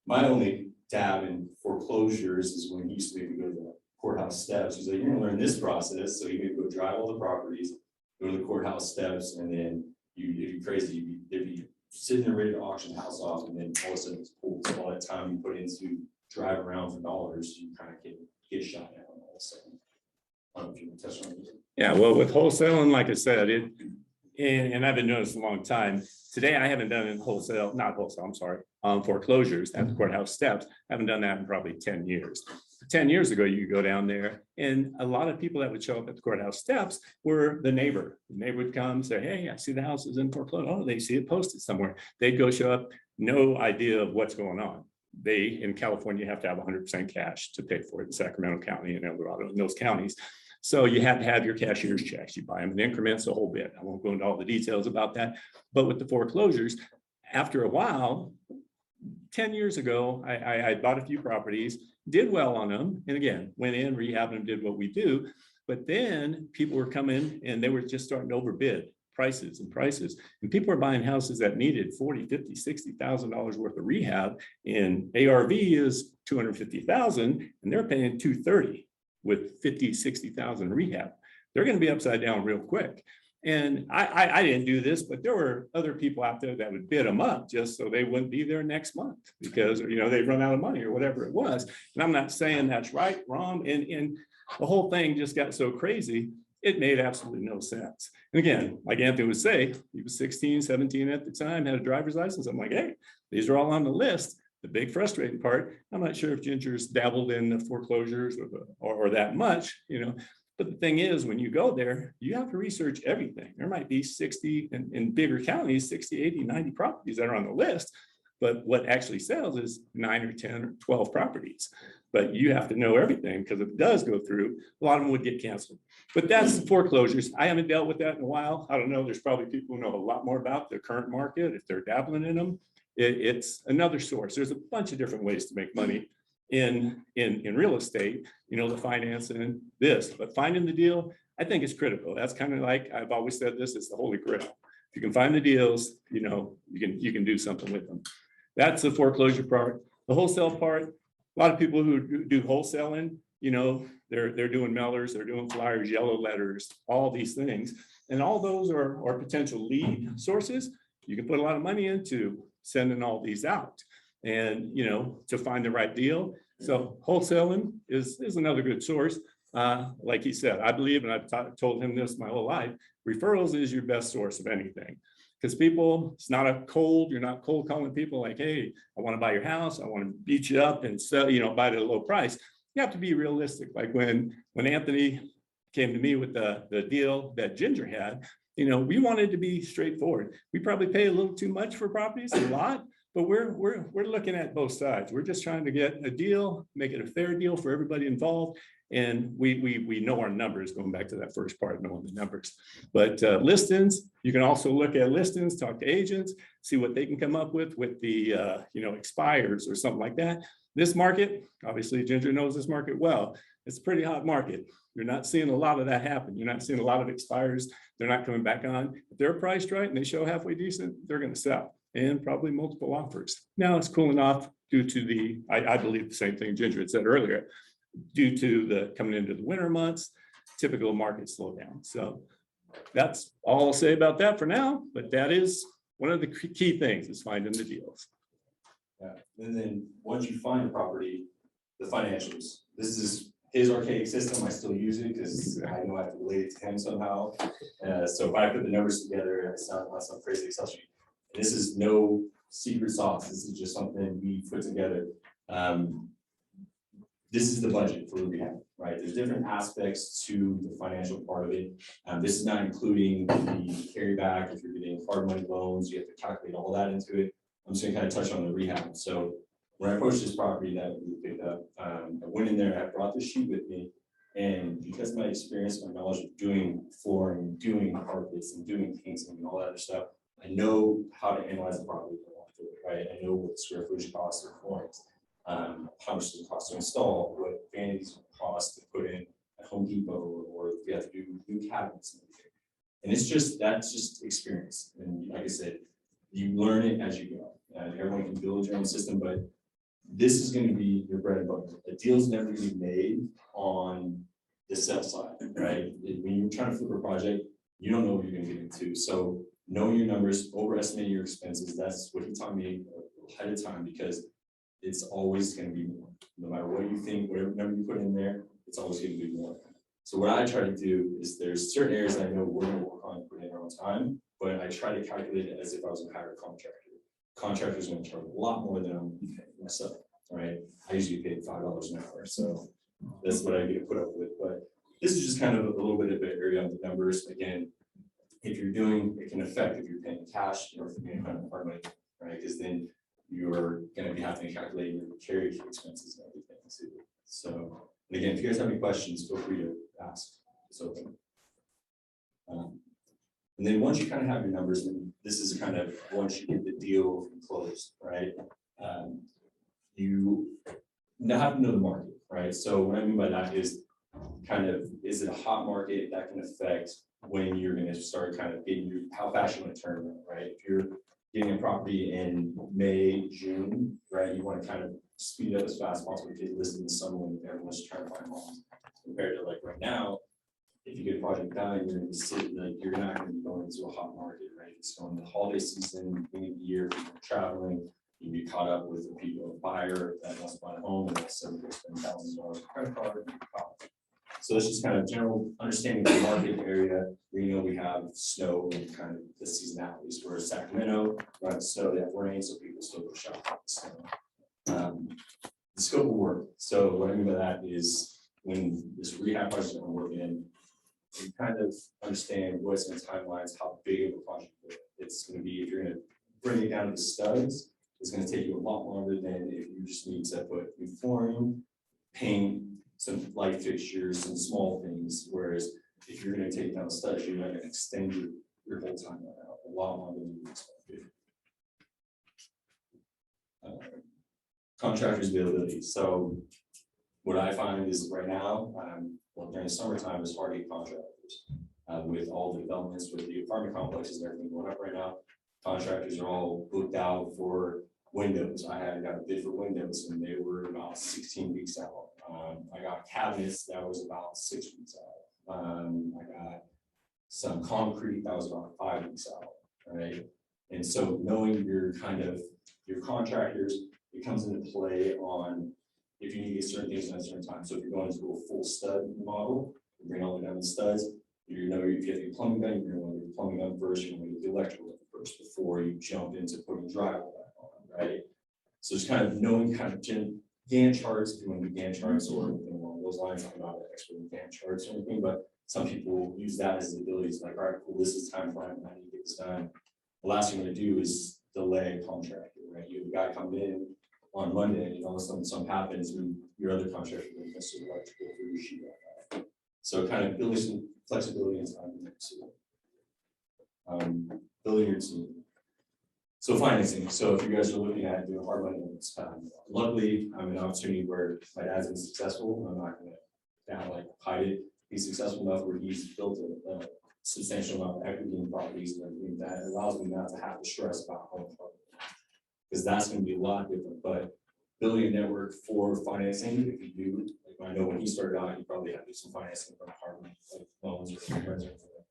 my only dab in foreclosures is when he used to make me go to the courthouse steps. He's like, "You're gonna learn this process." So you need to go drive all the properties, go to the courthouse steps, and then it'd be crazy. They'd be sitting there ready to auction the house off, and then all of a sudden it's pulled. So all that time you put into drive around for dollars, you kind of get shot at all of a sudden. I don't know if you can touch on it. yeah, well, with wholesaling, like I said, and I've been doing this a long time. Today, I haven't done foreclosures at the courthouse steps. I haven't done that in probably 10 years. 10 years ago, you could go down there, and a lot of people that would show up at the courthouse steps were the neighbor. The neighbor would come say, "Hey, I see the house is in foreclosure." Oh, they see it posted somewhere. They'd go show up, no idea of what's going on. They, in California, have to have 100% cash to pay for it in Sacramento County and El Dorado, in those counties. So you have to have your cashier's checks. You buy them in increments, a whole bit. I won't go into all the details about that. But with the foreclosures, after a while, 10 years ago, I bought a few properties, did well on them. And again, went in, rehabbed them, did what we do. But then people were coming and they were just starting to overbid prices. And people were buying houses that needed $40,000, $50,000, $60,000 worth of rehab. And ARV is $250,000 and they're paying $230,000 with $50,000, $60,000 rehab. They're going to be upside down real quick. And I didn't do this, but there were other people out there that would bid them up just so they wouldn't be there next month because, they'd run out of money or whatever it was. And I'm not saying that's right, wrong. And the whole thing just got so crazy, it made absolutely no sense. And again, like Anthony would say, he was 16, 17 at the time, had a driver's license. I'm like, hey, these are all on the list. The big frustrating part, I'm not sure if Ginger's dabbled in the foreclosures or that much, but the thing is, when you go there, you have to research everything. There might be 60 in bigger counties, 60, 80, 90 properties that are on the list, but what actually sells is 9 or 10 or 12 properties. but you have to know everything, because if it does go through, a lot of them would get canceled. But that's the foreclosures. I haven't dealt with that in a while. I don't know. There's probably people who know a lot more about the current market if they're dabbling in them. It's another source. There's a bunch of different ways to make money in real estate, you know, the financing this, but finding the deal, I think is critical. That's kind of like, I've always said this, is the holy grail. If you can find the deals, you know, you can do something with them. That's the foreclosure part. The wholesale part, a lot of people who do wholesaling, you know, they're doing mailers, they're doing flyers, yellow letters, all these things. And all those are potential lead sources. You can put a lot of money into sending all these out and, you know, to find the right deal. So wholesaling is another good source. Like he said, I believe, and I've told him this my whole life, referrals is your best source of anything. Because people, it's not you're not cold calling people like, hey, I want to buy your house, I want to beat you up and sell, you know, buy it at a low price. You have to be realistic. Like when Anthony came to me with the deal that Ginger had, you know, we wanted to be straightforward. We probably pay a little too much for properties, a lot, but we're looking at both sides. We're just trying to get a deal, make it a fair deal for everybody involved. And we know our numbers, going back to that first part, knowing the numbers. But listings, you can also look at listings, talk to agents, see what they can come up with the, you know, expires or something like that. This market, obviously Ginger knows this market well. It's a pretty hot market. You're not seeing a lot of that happen. You're not seeing a lot of expires. They're not coming back on. If they're priced right and they show halfway decent, they're going to sell, and probably multiple offers. Now it's cooling off due to I believe the same thing Ginger had said earlier, due to the coming into the winter months, typical market slowdown. So that's all I'll say about that for now, but that is one of the key things, is finding the deals. Yeah, and then once you find a property, the financials, this is his archaic system. I still use it because I know I have to relate it to him somehow. So if I put the numbers together, it's not some crazy Excel sheet. And this is no secret sauce. This is just something we put together. This is the budget for rehab, right? There's different aspects to the financial part of it. This is not including the carryback. If you're getting hard money loans, you have to calculate all that into it. I'm just gonna kind of touch on the rehab. So when I approached this property that we picked up, I went in there, I brought the sheet with me, and because of my experience, my knowledge of doing flooring, doing carpets, and doing painting and all that other stuff, I know how to analyze the property, right? I know what the square footage costs of flooring, how much does it cost to install, what vanities cost to put in at Home Depot, or if we have to do new cabinets and everything. And that's just experience. And like I said, you learn it as you go. Everyone can build your own system, but this is going to be your bread and butter. A deal's never going to be made on the sell side, right? When you're trying to flip a project, you don't know what you're going to get into. So know your numbers, overestimate your expenses. That's what he taught me ahead of time, because it's always going to be more. No matter what you think, whatever number you put in there, it's always going to be more. So what I try to do is, there's certain areas I know we're going to work on, put in our own time, but I try to calculate it as if I was a hire contractor. Contractor's going to charge a lot more than I'm paying myself, right? I usually pay $5 an hour, so that's what I get to put up with. But this is just kind of a little bit of an area on the numbers. Again, if you're doing, it can affect if you're paying cash or if you're paying hard money, right? Because then you're going to be having to calculate your carry expenses and everything too. So, and again, if you guys have any questions, feel free to ask. It's open. And then once you kind of have your numbers, and this is kind of once you get the deal closed, right? You now have to know the market, right? So what I mean by that is kind of, is it a hot market that can affect when you're going to start kind of getting how fast you want to turn around, right? If you're getting a property in May, June, right? You want to kind of speed up as fast as possible, because listed in the summer when everyone's trying to find homes, compared to like right now. If you get a project done, you're going to be sitting, like, you're not going to be going into a hot market, right? It's going to the holiday season, beginning of the year, people are traveling, you be caught up with a buyer that wants to buy a home, and that's $7,000 $10,000 credit card. So it's just kind of general understanding of the market area. We know we have snow and kind of the seasonalities. We're in Sacramento, we have snow, they have rain, so people still go shopping. So, the scope of work. So what I mean by that is, when this rehab project I'm working in, you kind of understand what's in timelines, how big of a project it's going to be. If you're going to bring it down to the studs, it's going to take you a lot longer than if you just need to put new flooring, paint, some light fixtures, some small things, whereas if you're gonna take down studs, you're gonna extend your whole timeline out a lot longer than you expected. Contractors availability. So what I find is right now, well, during the summertime, it's hard to get contractors. With all the developments, with the apartment complexes and everything going up right now, contractors are all booked out for windows. I got a bid for windows and they were about 16 weeks out. I got cabinets that was about 6 weeks out. I got some concrete that was about 5 weeks out, right? And so knowing your contractors, it comes into play on if you need to get certain things at a certain time. So if you're going to a full stud model, you bring all the down the studs, you know if you have to get plumbing done, you're going to get plumbing done first, you're going to get the electrical done first before you jump into putting drywall back on, right? So it's kind of knowing kind of Gantt charts, if you want to do Gantt charts or anything along those lines. I'm not an expert in Gantt charts or anything, but some people use that as the ability to like, all right, cool, this is time frame, I need to get this done. The last thing you're going to do is delay a contractor, right? You have a guy come in on Monday, and all of a sudden something happens, and your other contractor doesn't necessarily like to go through your sheet like that. So kind of building some flexibility and time. Building your team. So financing. So if you guys are looking at doing hard money loans, luckily I'm in an opportunity where my dad's been successful. I'm not going to kind of like hide it. He's successful enough where he's built a substantial amount of equity in properties and everything that allows me not to have to stress about home because that's going to be a lot different. But building a network for financing, if you do, like I know when he started out, he probably had to do some financing from hard money like loans or something like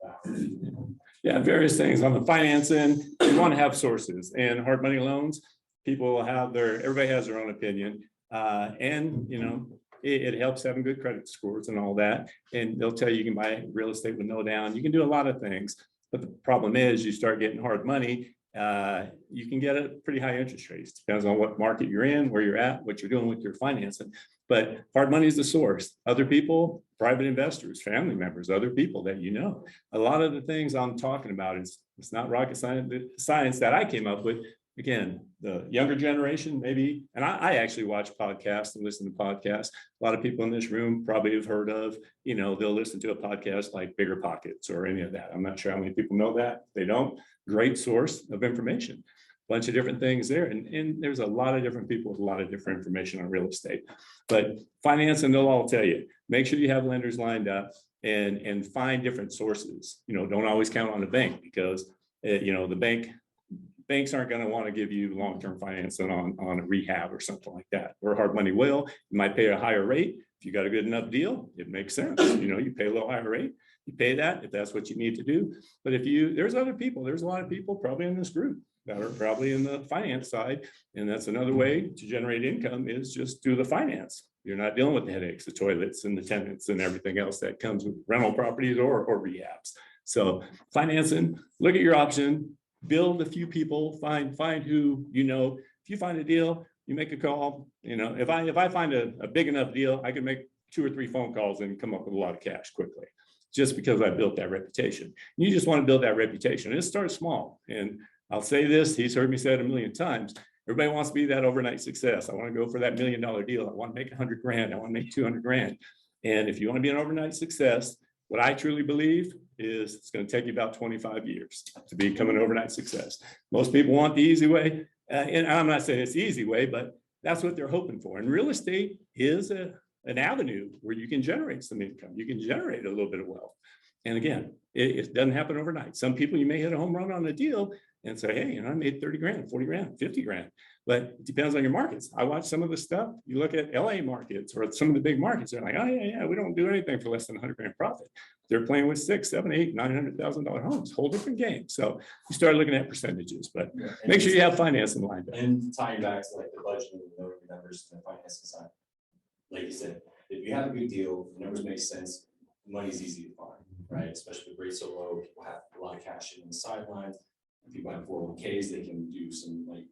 that. Yeah, various things on the finance end. You want to have sources and hard money loans. People have everybody has their own opinion. And you know, it helps having good credit scores and all that. And they'll tell you can buy real estate with no down. You can do a lot of things. But the problem is you start getting hard money, you can get a pretty high interest rates. Depends on what market you're in, where you're at, what you're doing with your financing. But hard money is the source. Other people, private investors, family members, other people that you know. A lot of the things I'm talking about it's not rocket science that I came up with. Again, the younger generation, maybe, and I actually watch podcasts and listen to podcasts. A lot of people in this room probably have heard of, you know, they'll listen to a podcast like Bigger Pockets or any of that. I'm not sure how many people know that. They don't. Great source of information. Bunch of different things there. And there's a lot of different people with a lot of different information on real estate. But financing, they'll all tell you, make sure you have lenders lined up and find different sources. You know, don't always count on the bank because, you know, banks aren't going to want to give you long-term financing on a rehab or something like that. Or hard money will. You might pay a higher rate. If you got a good enough deal, it makes sense. You know, you pay a little higher rate. You pay that if that's what you need to do. But if there's other people, there's a lot of people probably in this group that are probably in the finance side. And that's another way to generate income is just do the finance. You're not dealing with the headaches, the toilets and the tenants and everything else that comes with rental properties or rehabs. So financing, look at your option, build a few people, find who, you know, if you find a deal, you make a call. You know, if I find a big enough deal, I can make 2 or 3 phone calls and come up with a lot of cash quickly. Just because I built that reputation. You just want to build that reputation. It starts small. And I'll say this, he's heard me say it a million times. Everybody wants to be that overnight success. I want to go for that $1 million deal. I want to make 100 grand. I want to make 200 grand. And if you want to be an overnight success, what I truly believe is it's going to take you about 25 years to become an overnight success. Most people want the easy way. And I'm not saying it's the easy way, but that's what they're hoping for. And real estate is an avenue where you can generate some income. You can generate a little bit of wealth. And again, it doesn't happen overnight. Some people, you may hit a home run on a deal and say, hey, you know, I made 30 grand, 40 grand, 50 grand. But it depends on your markets. I watch some of the stuff. You look at LA markets or some of the big markets. They're like, oh yeah, we don't do anything for less than 100 grand profit. They're playing with $600,000, $700,000, $800,000, $900,000 homes, whole different game. So you start looking at percentages, but make sure you have financing lined up. And tying back to like the budgeting and knowing your numbers and the financing side. Like you said, if you have a good deal, the numbers make sense, money's easy to find, right? Especially if rates so low, people have a lot of cash in the sidelines. If people have 401ks, they can do some like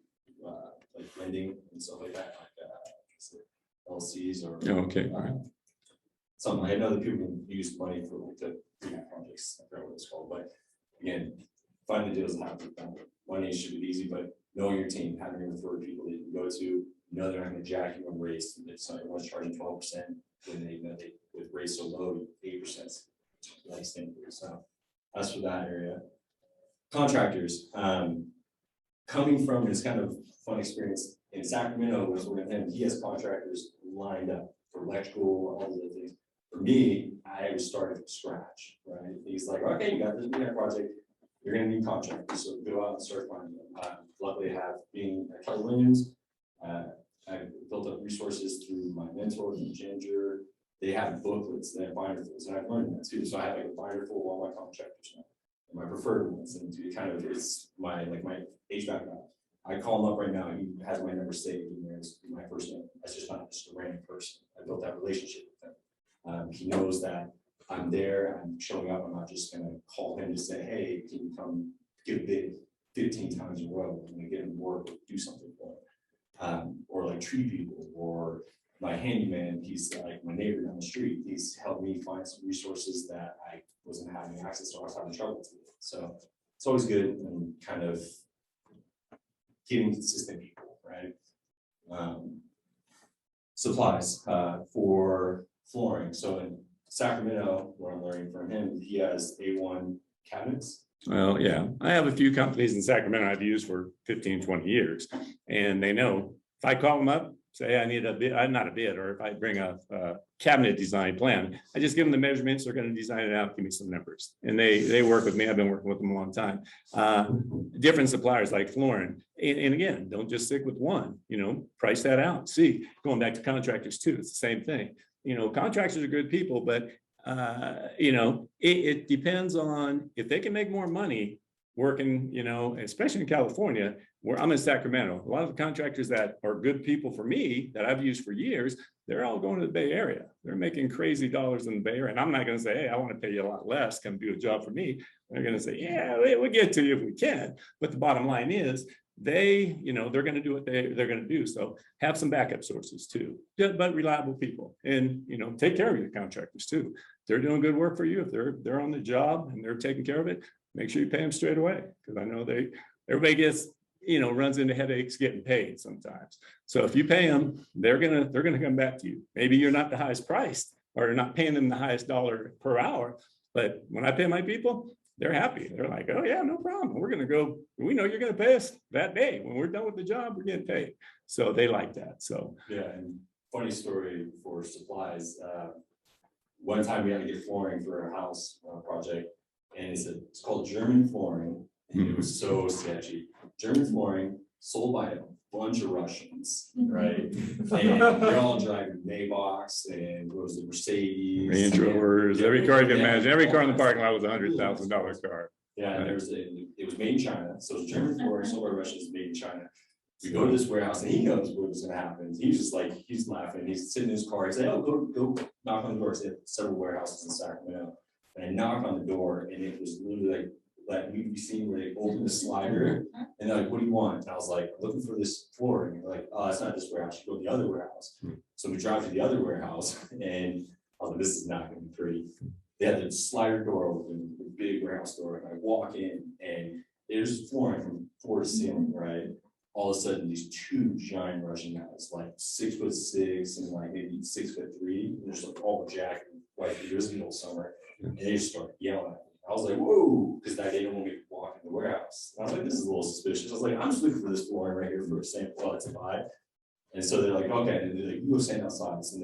lending and stuff like that, like LCs or Okay. something. I know that people can use money for like the projects, I forgot what it's called, but again, find the deals that have to be done. Money should be easy, but knowing your team, having referred people that you can go to, know they're not gonna jack you on rates, if someone's charging 12%, when they know they, with rates so low, 8%. Nice thing for yourself. That's for that area. Contractors, coming from his kind of fun experience in Sacramento, was with him, he has contractors lined up for electrical, all the other things. For me, I was starting from scratch, right? He's like, okay, you got this project, you're gonna need contractors, so go out and start finding them. Luckily, I have being at Keller Williams, I've built up resources through my mentor, through Ginger. They have booklets, they have binderfuls, and I've learned that too. So I have like a binder full of all my contractors now, and my preferred ones, and to kind of, it's my, like my HVAC guy. I call him up right now, he has my number saved in there, it's my first name. That's just not just a random person. I built that relationship with him. He knows that I'm there, I'm showing up, I'm not just gonna call him to say, hey, can you come give a bid 15 times in a row, I'm gonna get him work, do something for him. Or like tree people, or my handyman, he's like my neighbor down the street, he's helped me find some resources that I wasn't having access to, I was having trouble with. So it's always good and kind of getting consistent people, right? Supplies for flooring. So in Sacramento, what I'm learning from him, he has A1 cabinets. Well, yeah, I have a few companies in Sacramento I've used for 15, 20 years. And they know if I call them up, say I need a bid, not a bid, or if I bring a cabinet design plan, I just give them the measurements, they're going to design it out, give me some numbers. And they work with me. I've been working with them a long time. Different suppliers like flooring. And again, don't just stick with one, price that out. See, going back to contractors too, it's the same thing. Contractors are good people, but it depends on if they can make more money working, especially in California, where I'm in Sacramento. A lot of the contractors that are good people for me that I've used for years, they're all going to the Bay Area. They're making crazy dollars in the Bay Area. And I'm not going to say, hey, I want to pay you a lot less, come do a job for me. They're going to say, yeah, we'll get to you if we can. But the bottom line is, they're going to do what they're going to do. So have some backup sources too, but reliable people, and take care of your contractors too. They're doing good work for you. If they're on the job and they're taking care of it, make sure you pay them straight away, because I know everybody gets runs into headaches getting paid sometimes. So if you pay them, they're gonna come back to you. Maybe you're not the highest priced, or you're not paying them the highest dollar per hour, but when I pay my people, they're happy. They're like, oh yeah, no problem. We're going to go, we know you're going to pay us that day. When we're done with the job, we're getting paid. So they like that. So yeah, and funny story for supplies. One time we had to get flooring for a house project, and it's called German flooring, and it was so sketchy. German flooring sold by a bunch of Russians, right? And they're all driving Maybachs and what was it, Mercedes, Range Rovers, every car you can imagine. Every car in the parking lot was $100,000 $100,000 car. Yeah, and it was made in China. So it was German flooring sold by Russians, made in China. We go to this warehouse and he knows what was gonna happen. He's just like, he's laughing. He's sitting in his car. He's like, oh, go knock on the door. They have several warehouses in Sacramento. And I knock on the door, and it was literally like we've seen where they open the slider and they're like, what do you want? And I was like, looking for this flooring. And they're like, oh, it's not this warehouse, you go to the other warehouse. So we drive to the other warehouse, and I was like, this is not gonna be pretty. They had the slider door open, the big warehouse door, and I walk in, and there's flooring from floor to ceiling, right? All of a sudden, these two giant Russian guys, like 6'6" and like maybe 6'3", and they're just like all jacked in white, it was the middle of summer, and they just started yelling at me. I was like, whoa, because they didn't want me to walk in the warehouse. And I was like, this is a little suspicious. I was like, I'm just looking for this flooring right here for a sample to buy. And so they're like, okay, and they're like, you go stand outside. So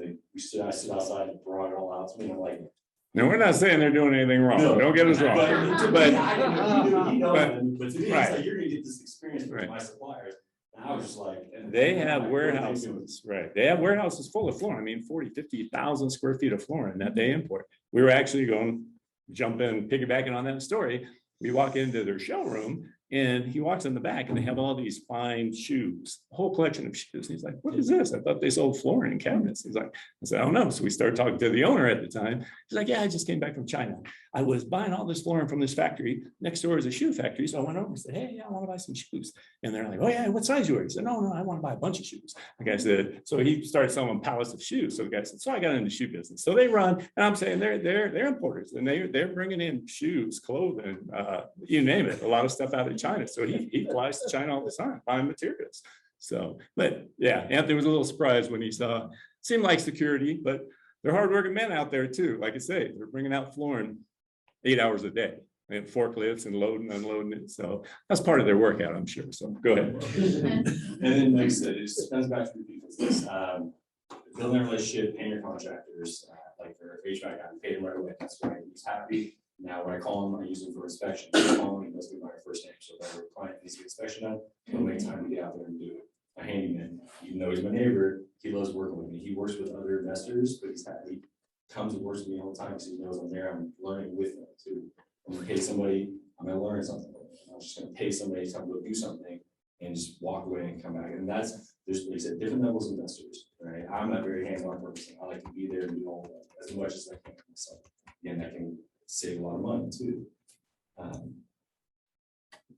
I stood outside and brought it all out to me. And I'm like, no, we're not saying they're doing anything wrong. No. Don't get us wrong. But I didn't know, you know, but to me, right. it's like, you're gonna get this experience with Right. my suppliers. And I was just like. and They I'm have like, what are they doing? warehouses, right? They have warehouses full of flooring. I mean, 40, 50,000 square feet of flooring that they import. We were actually piggybacking on that story. We walk into their showroom, and he walks in the back, and they have all these fine shoes, a whole collection of shoes. He's like, what is this? I thought they sold flooring and cabinets. He's like, I said, I don't know. So we started talking to the owner at the time. He's like, yeah, I just came back from China. I was buying all this flooring from this factory. Next door is a shoe factory. So I went over and said, hey, yeah, I want to buy some shoes. And they're like, oh yeah, what size you are? He said, no, I want to buy a bunch of shoes. The guy said, so he started selling pallets of shoes. So the guy said, so I got into the shoe business. So they run, and I'm saying they're importers, and they're bringing in shoes, clothing, you name it, a lot of stuff out of China. So he flies to China all the time, buying materials. So, but yeah, Anthony was a little surprised when he saw, seemed like security, but they're hardworking men out there too. Like I say, they're bringing out flooring 8 hours a day. They have forklifts and loading, unloading it. So that's part of their workout, I'm sure. So go ahead. And then, like I said, it just depends back to repeat business. Building a relationship, paying your contractors, like for HVAC, I paid him right away. That's why he's happy. Now, when I call him, I use him for inspection. I call him, he does me by first name. So if I have a client needs to get inspection done, he'll make time to get out there and do it. A handyman, even though he's my neighbor, he loves working with me. He works with other investors, but he comes and works with me all the time because he knows I'm there. I'm learning with him too. I'm gonna pay somebody, I'm gonna learn something. I'm just gonna pay somebody to come go do something and just walk away and come back. And that's, there's, like I said, different levels of investors, right? I'm a very hands-on person. I like to be there and do all that as much as I can myself. Again, that can save a lot of money too.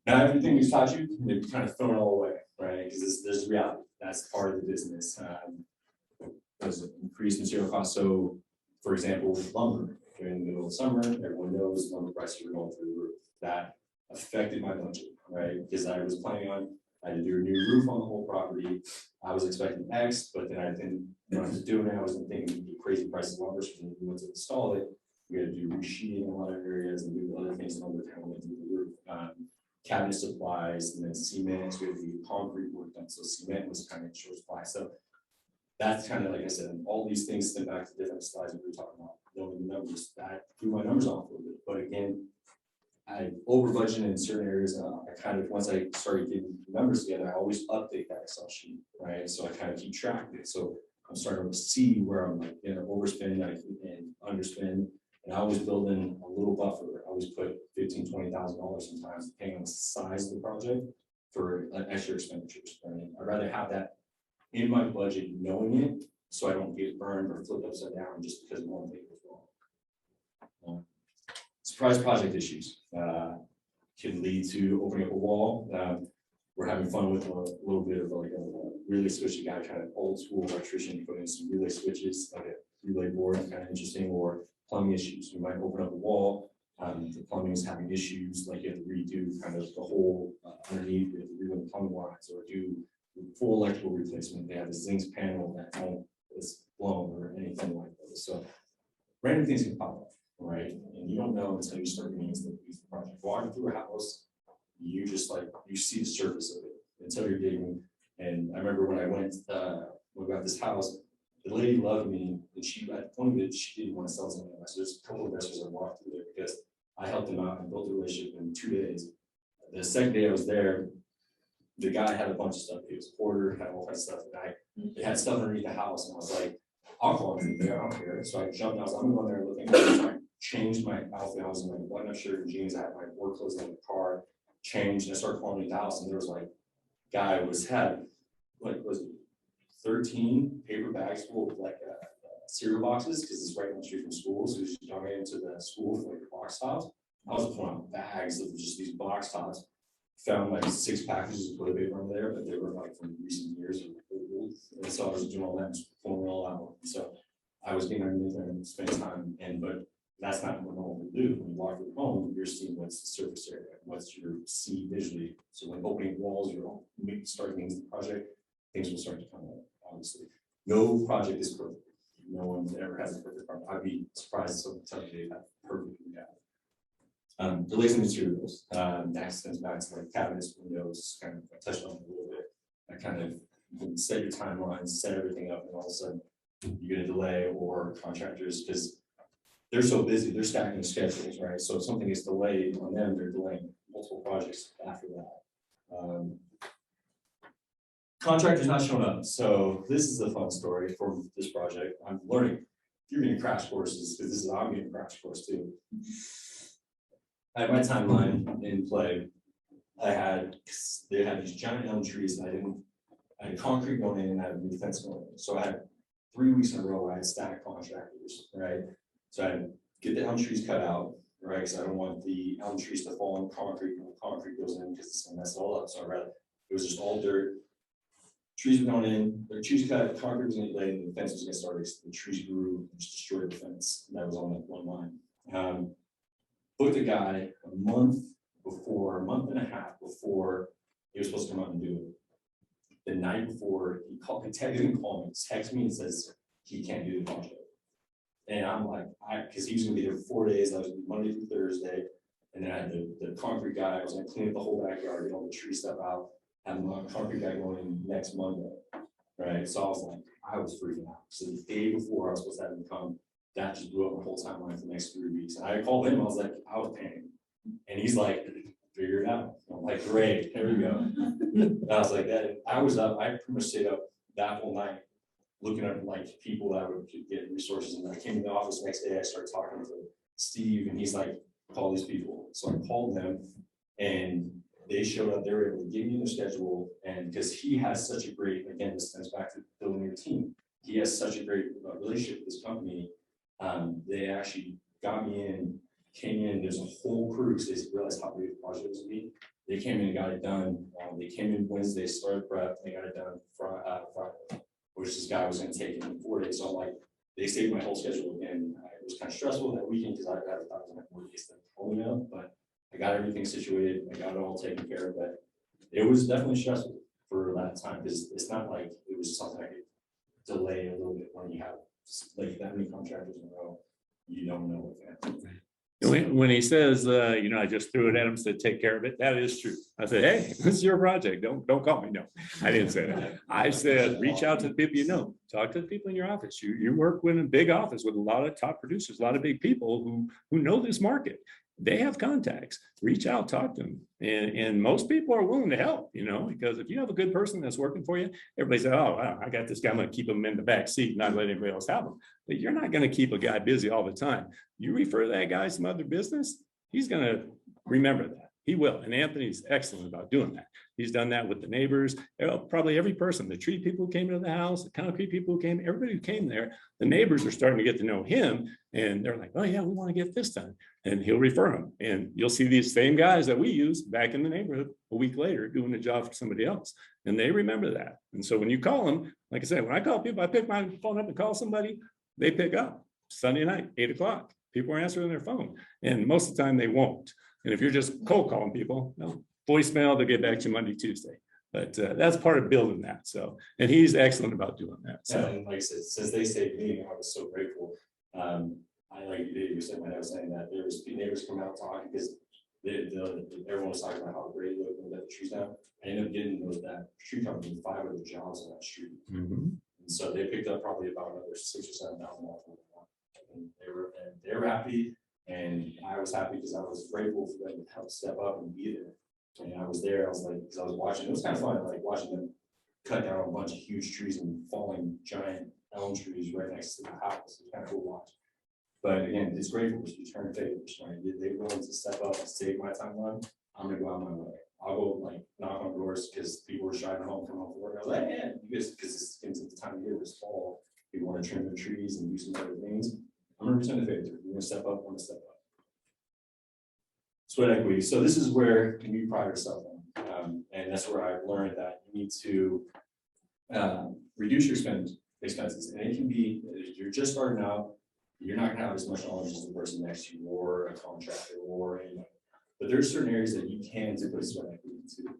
Not everything we've taught you, they've kind of thrown it all away, right? Because there's reality. That's part of the business. There's increased material costs. So, for example, with lumber, during the middle of summer, everyone knows lumber prices are going through the roof. That affected my budget, right? Because I was planning on, I had to do a new roof on the whole property. I was expecting X, but then I didn't, when I was doing it, I wasn't thinking the crazy price of lumber. So when we went to install it, we had to do resheeting in a lot of areas and do other things lumber kind of went through the roof. Cabinet supplies, and then cement, we had to do concrete work done. So cement was kind of in short supply. So that's kind of, like I said, all these things stem back to different slides we were talking about, knowing the numbers. That threw my numbers off a little bit. But again, I over budgeted in certain areas. I kind of, once I started getting the numbers together, I always update that Excel sheet, right? So I kind of keep track of it. So I'm starting to see where I'm like, overspend and underspend. And I always build in a little buffer. I always put $15,000 to $20,000 sometimes, depending on the size of the project, for extra expenditures. Right? I'd rather have that in my budget, knowing it, so I don't get burned or flipped upside down just because one thing was wrong. Surprise project issues can lead to opening up a wall. We're having fun with a little bit of like a relay switch. Guy, kind of old school electrician, put in some relay switches, like a relay board, kind of interesting, or plumbing issues. You might open up a wall. The plumbing is having issues, like you have to redo kind of the whole underneath, you have to redo the plumbing lines or do full electrical replacement. They have a zinc panel that is blown or anything like those. So random things can pop up, right? And you don't know until you start getting into the project. Walking through a house, you just like, you see the surface of it until you're digging. And I remember when I went, when we got this house, the lady loved me, and she, at the point of it, she didn't want to sell something. So there's a couple of investors that walked through there because I helped them out and built a relationship in 2 days. The second day I was there, the guy had a bunch of stuff. He was a hoarder, had all kinds of stuff. And they had stuff underneath the house, and I was like, I'll call him there, I don't care. So I jumped out, I was like, I'm going there looking. So I changed my outfit. I was in my button-up shirt and jeans. I had my work clothes in the car, changed, and I started calling the house, and there was like, guy had like, was it 13 paper bags full of like cereal boxes, because it's right on the street from school. So he's jumping into the school for like box tops. I was pulling out bags of just these box tops. Found like 6 packages of toilet paper over there, but they were like from recent years. And so I was doing all that and pulling it all out. So I was getting underneath there and spending time. But that's not what normal would do. When you walk through home, you're seeing what's the surface area, what's your see visually. So when opening walls, you're starting into the project, things will start to come up, obviously. No project is perfect. No one ever has a perfect project. I'd be surprised if someone they have perfect reality. Delays in materials, that extends back to like cabinets, windows, kind of I touched on it a little bit. I kind of set your timelines, set everything up, and all of a sudden you get a delay, or contractors, because they're so busy, they're stacking schedules, right? So if something is delayed on them, they're delaying multiple projects after that. Contractors not showing up. So this is the fun story for this project. I'm learning. You're getting crash courses, because this is I'm getting crash course too. I had my timeline in play. They had these giant elm trees, and I had concrete going in and I had a new fence going in. So I had 3 weeks in a row where I had static contractors, right? So I had to get the elm trees cut out, right? Because I don't want the elm trees to fall on concrete when the concrete goes in, because it's gonna mess it all up. So I'd rather, it was just all dirt. Trees were going in, the trees cut, concrete was gonna get laid, and the fence was gonna start. The trees grew and just destroyed the fence. That was on that one line. Booked a guy a month and a half before he was supposed to come out and do it. The night before, he didn't call me, text me and says he can't do the project. And I'm like, because he was gonna be there for 4 days, that was Monday through Thursday. And then I had the concrete guy, I was gonna clean up the whole backyard, get all the tree stuff out, have the concrete guy going in next Monday. Right, so I was like, I was freaking out. So the day before I was supposed to have him come, that just blew up my whole timeline for the next 3 weeks. And I called him, I was like, I was panicking. And he's like, figure it out. I'm like, great, there we go. And I was like, that, I was up, I pretty much stayed up that whole night, looking at like people that would get resources. And I came to the office the next day, I started talking to Steve, and he's like, call these people. So I called them, and they showed up, they were able to give me their schedule, and because he has such a great, again, this comes back to building your team. He has such a great relationship with this company. They actually got me in, came in, there's a whole crew, because they realized how big the project was to be. They came in and got it done. They came in Wednesday, started prep, they got it done Friday, which this guy was gonna take in 4 days. So I'm like, they saved my whole schedule, and it was kind of stressful that weekend, because I thought it was like 4 days than holding up, but I got everything situated, I got it all taken care of, but it was definitely stressful for that time, because it's not like it was something I could delay a little bit when you have like that many contractors in a row, you don't know what's happening. When he says, I just threw it at him, said, take care of it, that is true. I said, hey, this is your project. Don't call me. No, I didn't say that. I said, reach out to the people you know, talk to the people in your office. You work in a big office with a lot of top producers, a lot of big people who know this market. They have contacts, reach out, talk to them. And most people are willing to help, because if you have a good person that's working for you, everybody says, oh, wow, I got this guy, I'm gonna keep him in the back seat, not let anybody else have him. But you're not gonna keep a guy busy all the time. You refer that guy some other business, he's gonna remember that. He will. And Anthony's excellent about doing that. He's done that with the neighbors, probably every person, the tree people who came into the house, the concrete people who came, everybody who came there, the neighbors are starting to get to know him, and they're like, oh yeah, we want to get this done. And he'll refer them. And you'll see these same guys that we use back in the neighborhood a week later doing the job for somebody else. And they remember that. And so when you call them, like I said, when I call people, I pick my phone up and call somebody, they pick up. Sunday night, 8 o'clock. People are answering their phone. And most of the time they won't. And if you're just cold calling people, no, voicemail, they'll get back to you Monday, Tuesday. But that's part of building that. So, and he's excellent about doing that. So, and like I said, since they saved me, I was so grateful. I like you said when I was saying that there was neighbors come out talking, because everyone was talking about how great it looked when we got the trees down. I ended up getting that tree company 5 other jobs on that street. And so they picked up probably about another $6,000 or $7,000. And they were happy, and I was happy, because I was grateful for them to help step up and be there. And I was there, I was like, because I was watching, it was kind of fun, like watching them cut down a bunch of huge trees and falling giant elm trees right next to the house. It's kind of cool to watch. But again, it's grateful because you turn favors, right? They willing to step up and save my timeline. I'm gonna go out my way. I'll go like knock on doors because people were driving home from home from work. I was like, yeah, because it's into the time of year, it's fall. People want to trim their trees and do some other things. I'm gonna return the favor. You're gonna step up, I'm gonna step up. Sweat equity. So this is where you pride yourself on. And that's where I learned that you need to reduce your expenses. And it can be, if you're just starting out, you're not gonna have as much knowledge as the person next to you or a contractor or anyone. But there's certain areas that you can put sweat equity into.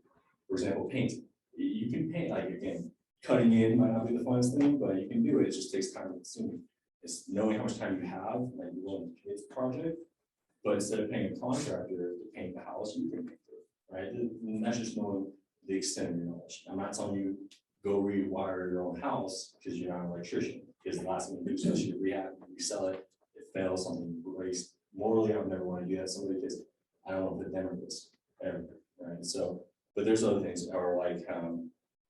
For example, paint. You can paint, like again, cutting in might not be the funnest thing, but you can do it. It just takes time consuming. It's knowing how much time you have, like you're willing to commit to the project. But instead of paying a contractor to paint the house, you can paint it, right? And that's just knowing the extent of your knowledge. I'm not telling you go rewire your own house because you're not an electrician. Because the last thing you do is especially rehab, resell it, it fails, something breaks. Morally, I would never want to do that to somebody because I don't want to put them at risk ever, right? So, but there's other things that are like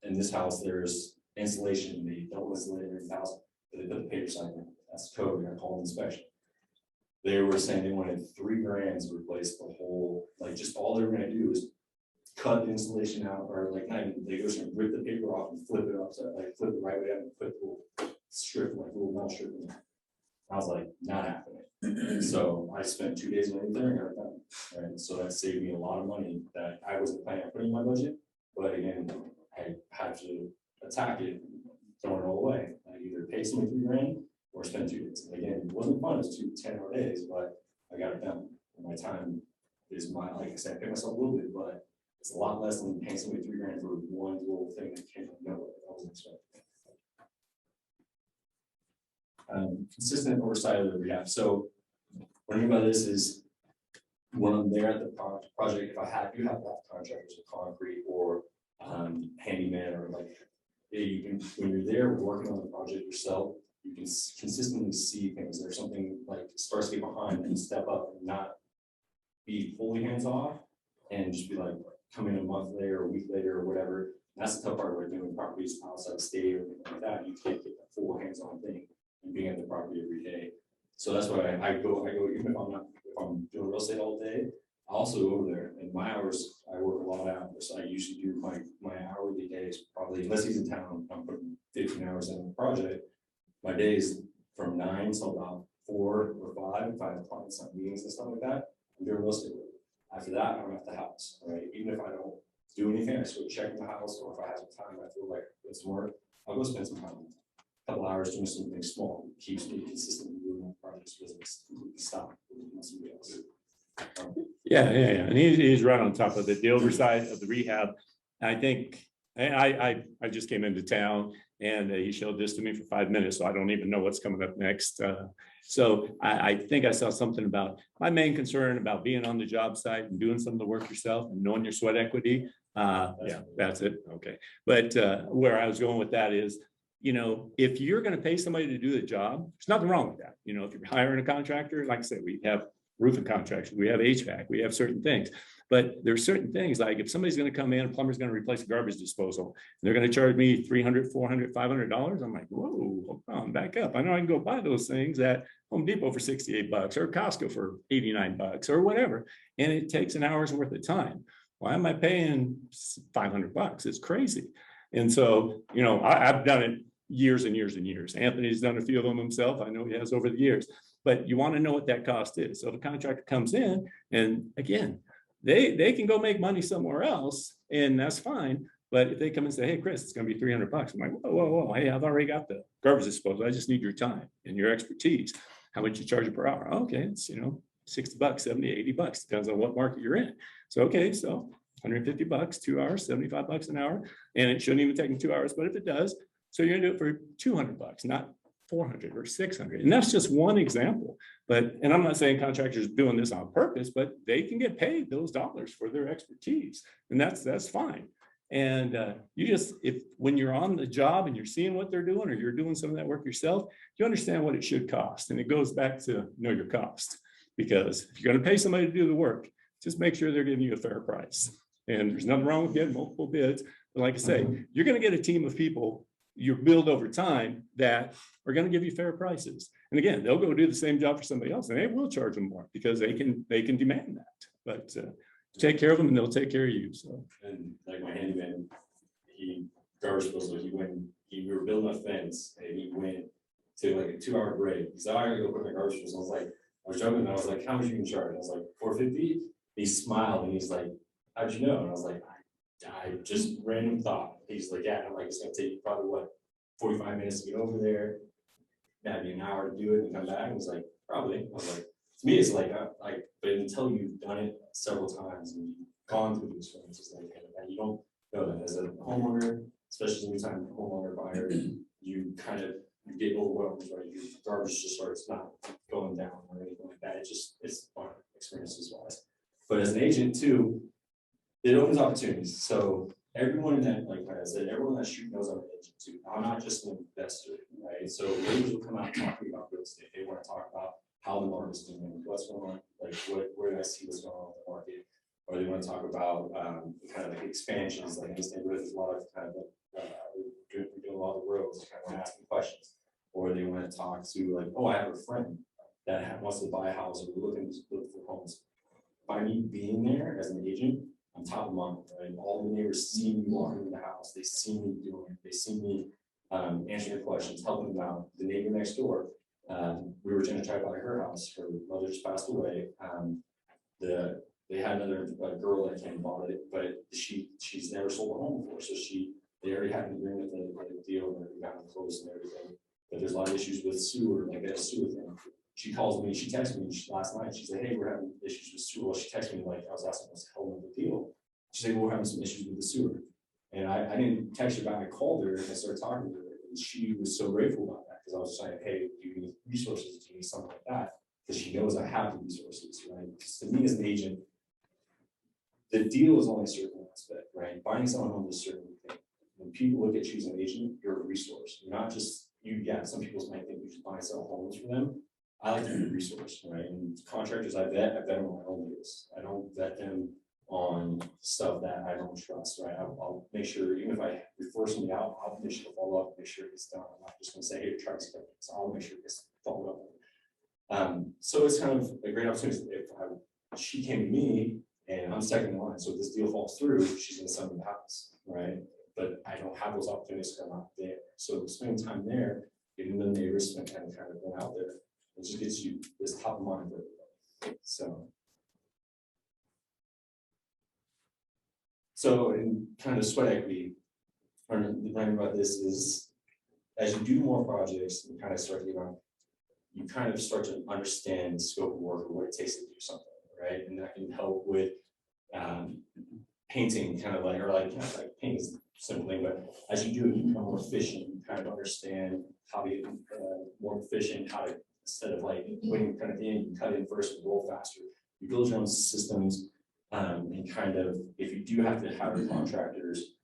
in this house, there's insulation. They don't insulate every house, but they put the paper sign in. That's code. We're gonna call inspection. They were saying they wanted $3 grand to replace the whole, like just all they were gonna do is cut the insulation out, or like not even, they go and rip the paper off and flip it upside, like flip it right way up and put the little strip, like little metal strip in there. I was like, not happening. So I spent 2 days on there and got it done. Right. So that saved me a lot of money that I wasn't planning on putting in my budget. But again, I had to attack it, throwing it all away. I either pay somebody $3 grand or spend 2 days. And again, it wasn't fun, it was 2 10-hour days, but I got it done. And my time is like I said, I pick myself a little bit, but It's a lot less than paying somebody $3,000 for one little thing that came from nowhere. I wasn't expecting. Consistent oversight of the rehab. So what I mean by this is when I'm there at the project, if I do have that contractors with concrete or handyman or like, you can, when you're there working on the project yourself, you can consistently see things. There's something like starts to get behind and step up and not be fully hands off and just be like, come in a month later, a week later, or whatever. And that's the tough part about doing properties outside the state or anything like that. You can't get that full hands-on thing and being at the property every day. So that's why I go, even if I'm doing real estate all day, I also go over there. And my hours, I work a lot of hours. So I usually do my hourly days, probably, unless he's in town, I'm putting 15 hours in the project. My days from 9 till about 4 or 5, if I have clients on meetings and stuff like that, I'm doing real estate work. After that, I'm at the house, right? Even if I don't do anything, I just go check in the house, or if I have some time, I feel like it's work, I'll go spend some time, a couple hours doing something small, keeps me consistently doing my projects business, completely stop, somebody else. Yeah, and he's right on top of it. The oversight of the rehab. I think I just came into town and he showed this to me for 5 minutes, so I don't even know what's coming up next. So I think I saw something about my main concern about being on the job site and doing some of the work yourself and knowing your sweat equity. Yeah, that's it. Okay. But where I was going with that is, you know, if you're going to pay somebody to do the job, there's nothing wrong with that. You know, if you're hiring a contractor, like I said, we have roofing contractors, we have HVAC, we have certain things. But there's certain things like if somebody's going to come in, a plumber's going to replace a garbage disposal, and they're going to charge me $300, $400, $500. I'm like, whoa, hold on, back up. I know I can go buy those things at Home Depot for $68 or Costco for $89 or whatever. And it takes an hour's worth of time. Why am I paying $500? It's crazy. And so, you know, I've done it years and years and years. Anthony's done a few of them himself. I know he has over the years, but you want to know what that cost is. So the contractor comes in and again, they can go make money somewhere else and that's fine. But if they come and say, hey, Chris, it's going to be $300. I'm like, whoa. Hey, I've already got the garbage disposal. I just need your time and your expertise. How much you charge per hour? Okay. It's, you know, $60, $70, $80, depends on what market you're in. So, okay. So $150, 2 hours, $75 an hour. And it shouldn't even take them 2 hours, but if it does, so you're gonna do it for $200, not $400 or $600. And that's just one example. But, and I'm not saying contractors are doing this on purpose, but they can get paid those dollars for their expertise. And that's fine. And you just, when you're on the job and you're seeing what they're doing, or you're doing some of that work yourself, you understand what it should cost. And it goes back to know your cost, because if you're going to pay somebody to do the work, just make sure they're giving you a fair price. And there's nothing wrong with getting multiple bids. But like I say, you're going to get a team of people you build over time that are going to give you fair prices. And again, they'll go do the same job for somebody else and they will charge them more because they can demand that. But take care of them and they'll take care of you. So, and like my handyman, garbage disposal, we were building a fence and he went to like a 2-hour break. He said, I gotta go put my garbage disposal. I was joking and I was like, how much are you in charge? I was like, $450. He smiled and he's like, how'd you know? And I was like, I just random thought. He's like, yeah. I'm like, it's gonna take you probably 45 minutes to get over there. That'd be an hour to do it and come back. And he's like, probably. I was like, to me, it's like, but until you've done it several times and you've gone through the experiences, like, and you don't know that as a homeowner, especially anytime homeowner buyer, you get overwhelmed, right? Your garbage just starts not going down or anything like that. It's fun experiences wise. But as an agent too, it opens opportunities. So everyone in that, like I said, everyone in that street knows I'm an agent too. I'm not just an investor, right? So neighbors will come out talking about real estate. They want to talk about how the market's doing, what's going on, like where do I see what's going on in the market, or they want to talk about kind of like expansions. Like in this neighborhood, there's a lot of kind of we're doing a lot of roads, kind of asking questions, or they want to talk to like, oh, I have a friend that wants to buy a house or we're looking for homes. By me being there as an agent, I'm top of mind, right? All the neighbors see me walking in the house. They see me doing it. They see me answering their questions, helping them out. The neighbor next door, we were trying to try to buy her house. Her mother just passed away. They had another girl that came and bought it, but she's never sold a home before. So they already had an agreement that the deal and we got them closed and everything. But there's a lot of issues with sewer, like they have a sewer thing. She calls me, she texted me last night. She said, hey, we're having issues with sewer. Well, she texted me like I was asking what's the hell of the deal. She said, well, we're having some issues with the sewer. And I didn't text her back, I called her and I started talking to her, and she was so grateful about that, because I was saying, hey, do you need resources, do you need something like that? Because she knows I have the resources, right? Because to me as an agent, the deal is only a certain aspect, right? Buying someone home is a certain thing. When people look at you as an agent, you're a resource. You're not just you. Yeah, some people might think you should buy and sell homes for them. I like to be a resource, right? And contractors I vet on my own deals. I don't vet them on stuff that I don't trust, right? I'll make sure, even if I refer somebody out, I'll make sure to follow up, make sure it gets done. I'm not just gonna say, hey, try to get it. So I'll make sure it gets followed up. So it's kind of a great opportunity. She came to me and I'm second in line. So if this deal falls through, she's gonna send me the house, right? But I don't have those opportunities because I'm not there. So spending time there, getting the neighbors, and kind of going out there, it just gets you this top of mind for everybody. So in kind of sweat equity, learning about this is as you do more projects, you kind of start to understand the scope of work or what it takes to do something, right? And that can help with painting, kind of like, or like painting is simply, but as you do it, you become more efficient. You kind of understand how to get more efficient, how to, instead of like putting kind of in, you cut in first and roll faster. You build your own systems, and kind of, if you do have to hire contractors,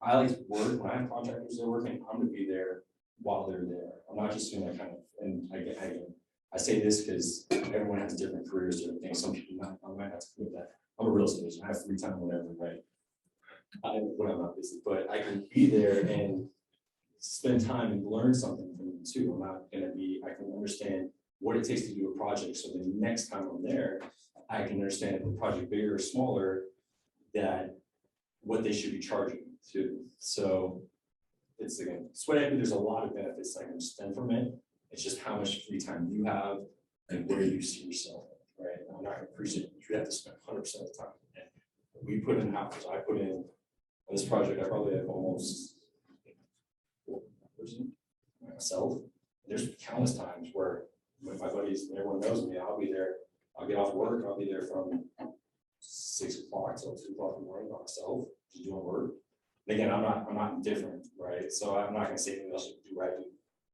I like to work when I have contractors that are working, I'm gonna be there while they're there. I'm not just doing that kind of, and I say this because everyone has different careers, different things. Some people I might have to commit that. I'm a real estate agent, I have free time, whatever, right? When I'm not busy, but I can be there and spend time and learn something from them too. I'm not gonna be, I can understand what it takes to do a project. So the next time I'm there, I can understand if the project bigger or smaller, that what they should be charging to. So it's, again, sweat equity, there's a lot of benefits that can stem from it. It's just how much free time you have and where you see yourself, right? I'm not gonna appreciate you have to spend 100% of the time. And we put in hours. I put in on this project, I probably have almost 4 hours myself. There's countless times where with my buddies and everyone knows me, I'll be there. I'll get off work. I'll be there from 6 o'clock till 2 o'clock in the morning by myself, just doing work. And again, I'm not indifferent, right? So I'm not gonna say anything else you do right.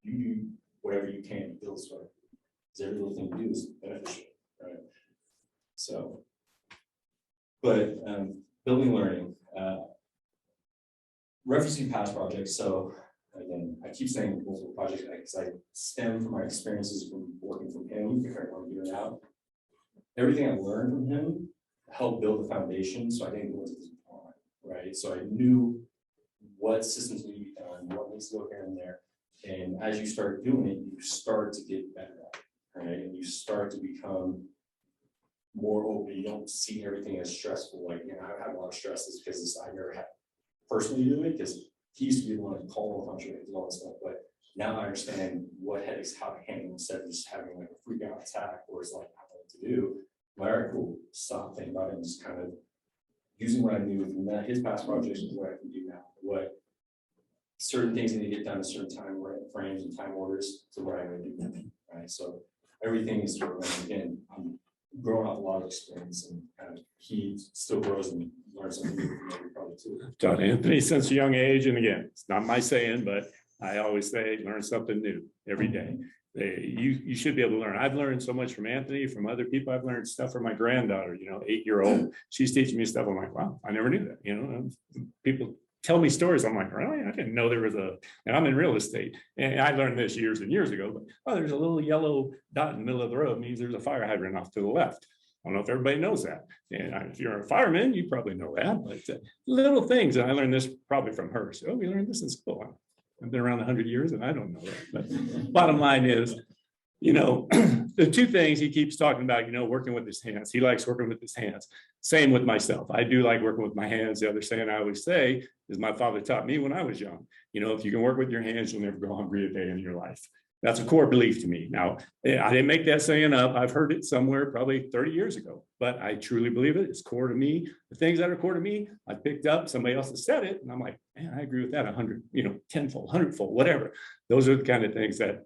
You do whatever you can to build sweat, because every little thing you do is beneficial, right? So, but building learning, referencing past projects. So again, I keep saying multiple projects because I stem from my experiences from working from him, compared to what I'm doing now. Everything I've learned from him helped build the foundation, so I didn't go into this blind, right? So I knew what systems need to be done, what needs to go here and there. And as you start doing it, you start to get better at it, right? And you start to become more open. You don't see everything as stressful. Like, you know, I've had a lot of stresses because I never had personally do it, because he used to be the one to call the country and do all this stuff. But now I understand what headaches, how to handle instead of just having like a freak out attack, or it's like, I don't know what to do. Like, all right, cool, stop thinking about it and just kind of using what I knew from that, his past projects, and what I can do now. What certain things need to get done in certain time frames and time orders to what I'm going to do, right? So everything is sort of, again, I'm growing up a lot of experience, and kind of he still grows and learns something new from every project too. Taught Anthony since a young age, and again, it's not my saying, but I always say learn something new every day. You should be able to learn. I've learned so much from Anthony, from other people. I've learned stuff from my granddaughter, 8-year-old. She's teaching me stuff. I'm like, wow, I never knew that. People tell me stories. I'm like, really? I didn't know there was and I'm in real estate. And I learned this years and years ago, but there's a little yellow dot in the middle of the road. It means there's a fire hydrant off to the left. I don't know if everybody knows that. And if you're a fireman, you probably know that, but little things. And I learned this probably from her. So, we learned this in school. I've been around 100 years and I don't know that. But bottom line is, the two things he keeps talking about, working with his hands. He likes working with his hands. Same with myself. I do like working with my hands. The other saying I always say is my father taught me when I was young. If you can work with your hands, you'll never go hungry a day in your life. That's a core belief to me. Now, I didn't make that saying up. I've heard it somewhere probably 30 years ago, but I truly believe it. It's core to me. The things that are core to me, I picked up, somebody else has said it, and I'm like, man, I agree with that 100, tenfold, 100-fold, whatever. Those are the kind of things that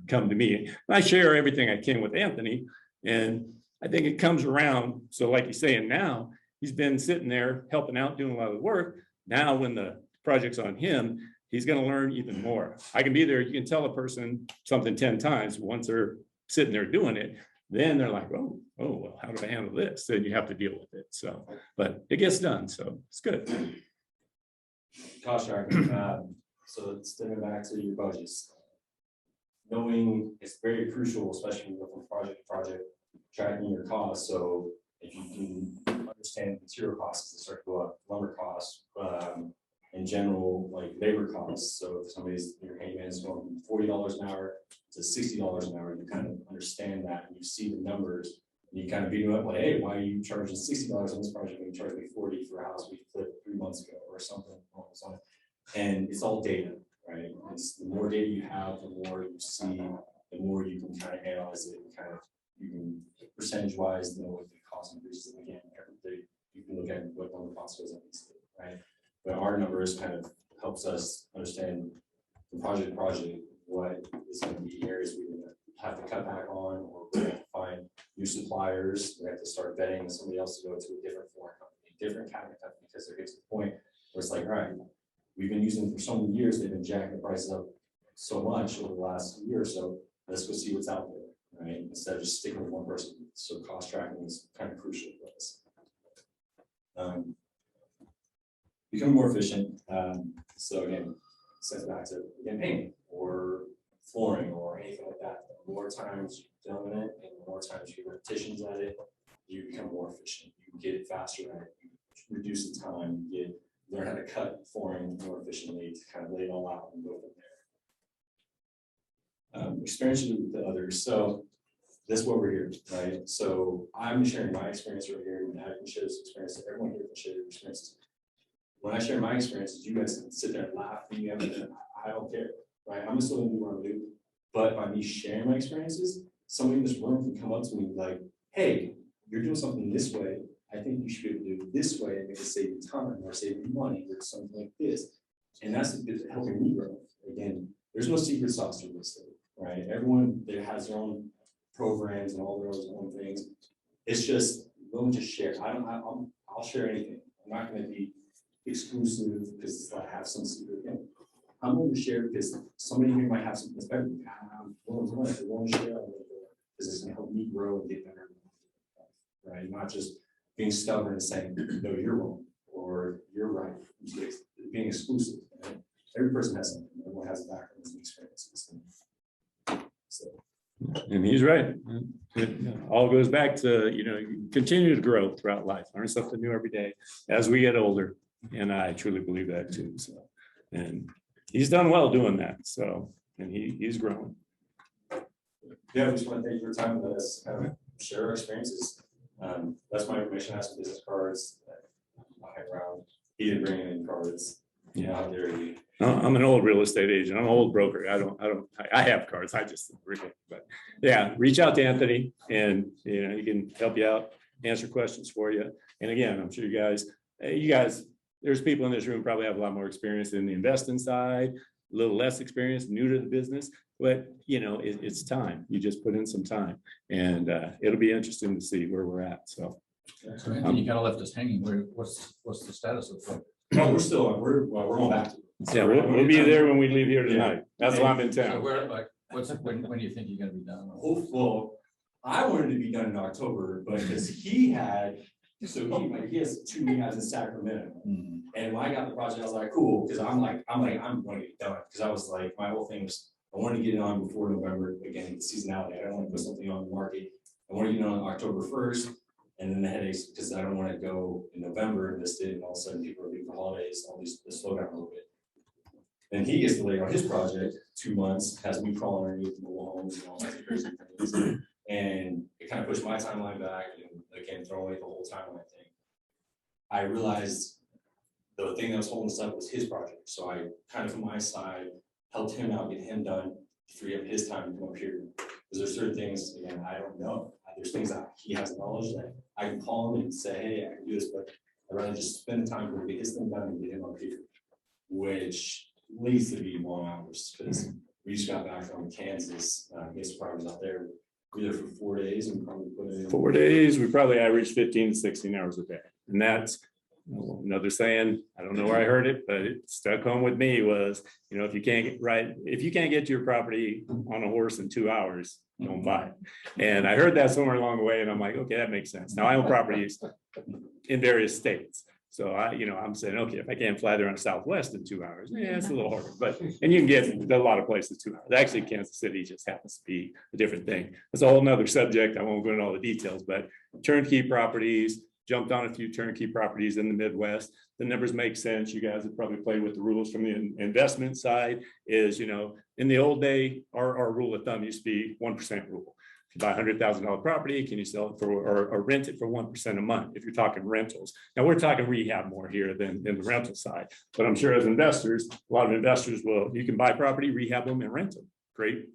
come to me. And I share everything I can with Anthony, and I think it comes around. So like you're saying now, he's been sitting there helping out, doing a lot of the work. Now, when the project's on him, he's gonna learn even more. I can be there, you can tell a person something 10 times, once they're sitting there doing it, then they're like, oh, well, how do I handle this? Then you have to deal with it, so, but it gets done, so it's good. Cost tracking, so stepping back to your budgets. Knowing it's very crucial, especially when you go from project to project, tracking your costs. So if you can understand material costs that start to go up, lumber costs, in general, like labor costs. So if somebody's, your handyman is going from $40 an hour to $60 an hour, you kind of understand that and you see the numbers. And you kind of beat them up like, hey, why are you charging $60 on this project when you charge me $40 for a house we flipped 3 months ago or something along those lines? And it's all data, right? It's the more data you have, the more you see, the more you can kind of analyze it and kind of, you can percentage wise know what the cost increases. And again, everything you can look at what lumber cost goes up, right? But our numbers kind of helps us understand from project to project what is going to be areas we're going to have to cut back on, or we have to find new suppliers. We have to start vetting somebody else to go to a different flooring company, different cabinet company, because they're getting to the point where it's like, all right, we've been using them for so many years, they've been jacking the prices up so much over the last year or so. Let's go see what's out there, right? Instead of just sticking with one person. So cost tracking is kind of crucial for us. Become more efficient. So again, sets back to again painting or flooring or anything like that. The more times you've done it and the more times you get repetitions at it, you become more efficient. You get it faster at it. You reduce the time. You learn how to cut flooring more efficiently to kind of lay it all out and go from there. Experiences with the others. So that's what we're here, right? So I'm sharing my experience right here, and I can share this experience. Everyone here can share their experiences. When I share my experiences, you guys can sit there and laugh. And I don't care, right? I'm still gonna do what I'm doing. But by me sharing my experiences, somebody in this room can come up to me like, "Hey, you're doing something this way. I think you should be able to do it this way and make it save you time or save you money or something like this." And that's helping me grow. Again, there's no secret sauce to this thing, right? Everyone there has their own programs and all their own things. It's just willing to share. I'll share anything. I'm not going to be exclusive because I have some secret thing. I'm willing to share because somebody here might have something that's better. I'm willing to share because it's going to help me grow and get better. Right? Not just being stubborn and saying, no, you're wrong or you're right. Being exclusive. Right? Every person has something. Everyone has a background and experiences. So. And he's right. It all goes back to, you continue to grow throughout life, learn something new every day as we get older. And I truly believe that too. So, and he's done well doing that. So, and he's growing. Yeah, I just want to thank you for your time with us, kind of share our experiences. That's my information. I have some business cards lying around. He didn't bring any cards. Yeah, how dare you? I'm an old real estate agent. I'm an old broker. I have cards. I just forget. But yeah, reach out to Anthony and he can help you out, answer questions for you. And again, I'm sure you guys, there's people in this room probably have a lot more experience in the investing side, a little less experience, new to the business, but it's time. You just put in some time and it'll be interesting to see where we're at. So Anthony, you kind of left us hanging. What's the status of it? No, we're going back to it. Yeah, we'll be there when we leave here tonight. That's why I'm in So town. when do you think you're gonna be done? Well, I wanted to be done in October, but because he has 2 weeks in Sacramento. Mm-hmm. And when I got the project, I was like, cool, because I'm going to get it done. Because I was like, my whole thing was, I wanted to get it on before November. Again, the seasonality. I don't want to put something on the market. I want to get it on October 1st. And then the headaches, because I don't want to go in November and miss it, and all of a sudden people are leaving for holidays, all these slow down a little bit. Then he gets delayed on his project 2 months, has me crawling underneath mobile homes and all that crazy things. And it kind of pushed my timeline back and again, throw away the whole timeline thing. I realized the thing that was holding us up was his project. So I kind of from my side helped him out, get him done, free up his time to come up here. Because there's certain things, again, I don't know. There's things that he has knowledge that I can call him and say, hey, I can do this, but I'd rather just spend the time to get his thing done and get him up here, which leads to be long hours because we just got back from Kansas. His properties out there. We were there for 4 days and probably put in 4 days. We probably averaged 15 to 16 hours a day. And that's another saying, I don't know where I heard it, but it stuck home with me was, if you can't get to your property on a horse in 2 hours, don't buy it. And I heard that somewhere along the way and I'm like, okay, that makes sense. Now I own properties in various states. So I'm saying, okay, if I can't fly there on Southwest in 2 hours, it's a little harder, and you can get a lot of places 2 hours. Actually, Kansas City just happens to be a different thing. It's a whole nother subject. I won't go into all the details, but turnkey properties, jumped on a few turnkey properties in the Midwest. The numbers make sense. You guys have probably played with the rules from the investment side is, in the old day, our rule of thumb used to be 1% rule. If you buy $100,000 property, can you sell it for or rent it for 1% a month? If you're talking rentals. Now we're talking rehab more here than the rental side, but I'm sure as investors, a lot of investors you can buy property, rehab them and rent them. Great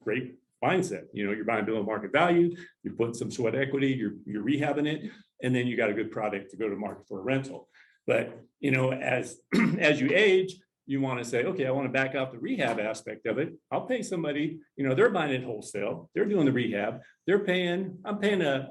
mindset. You're buying below market value, you're putting some sweat equity, you're rehabbing it, and then you got a good product to go to market for a rental. But as you age, you want to say, okay, I want to back out the rehab aspect of it. I'll pay somebody, they're buying it wholesale, they're doing the rehab, I'm paying a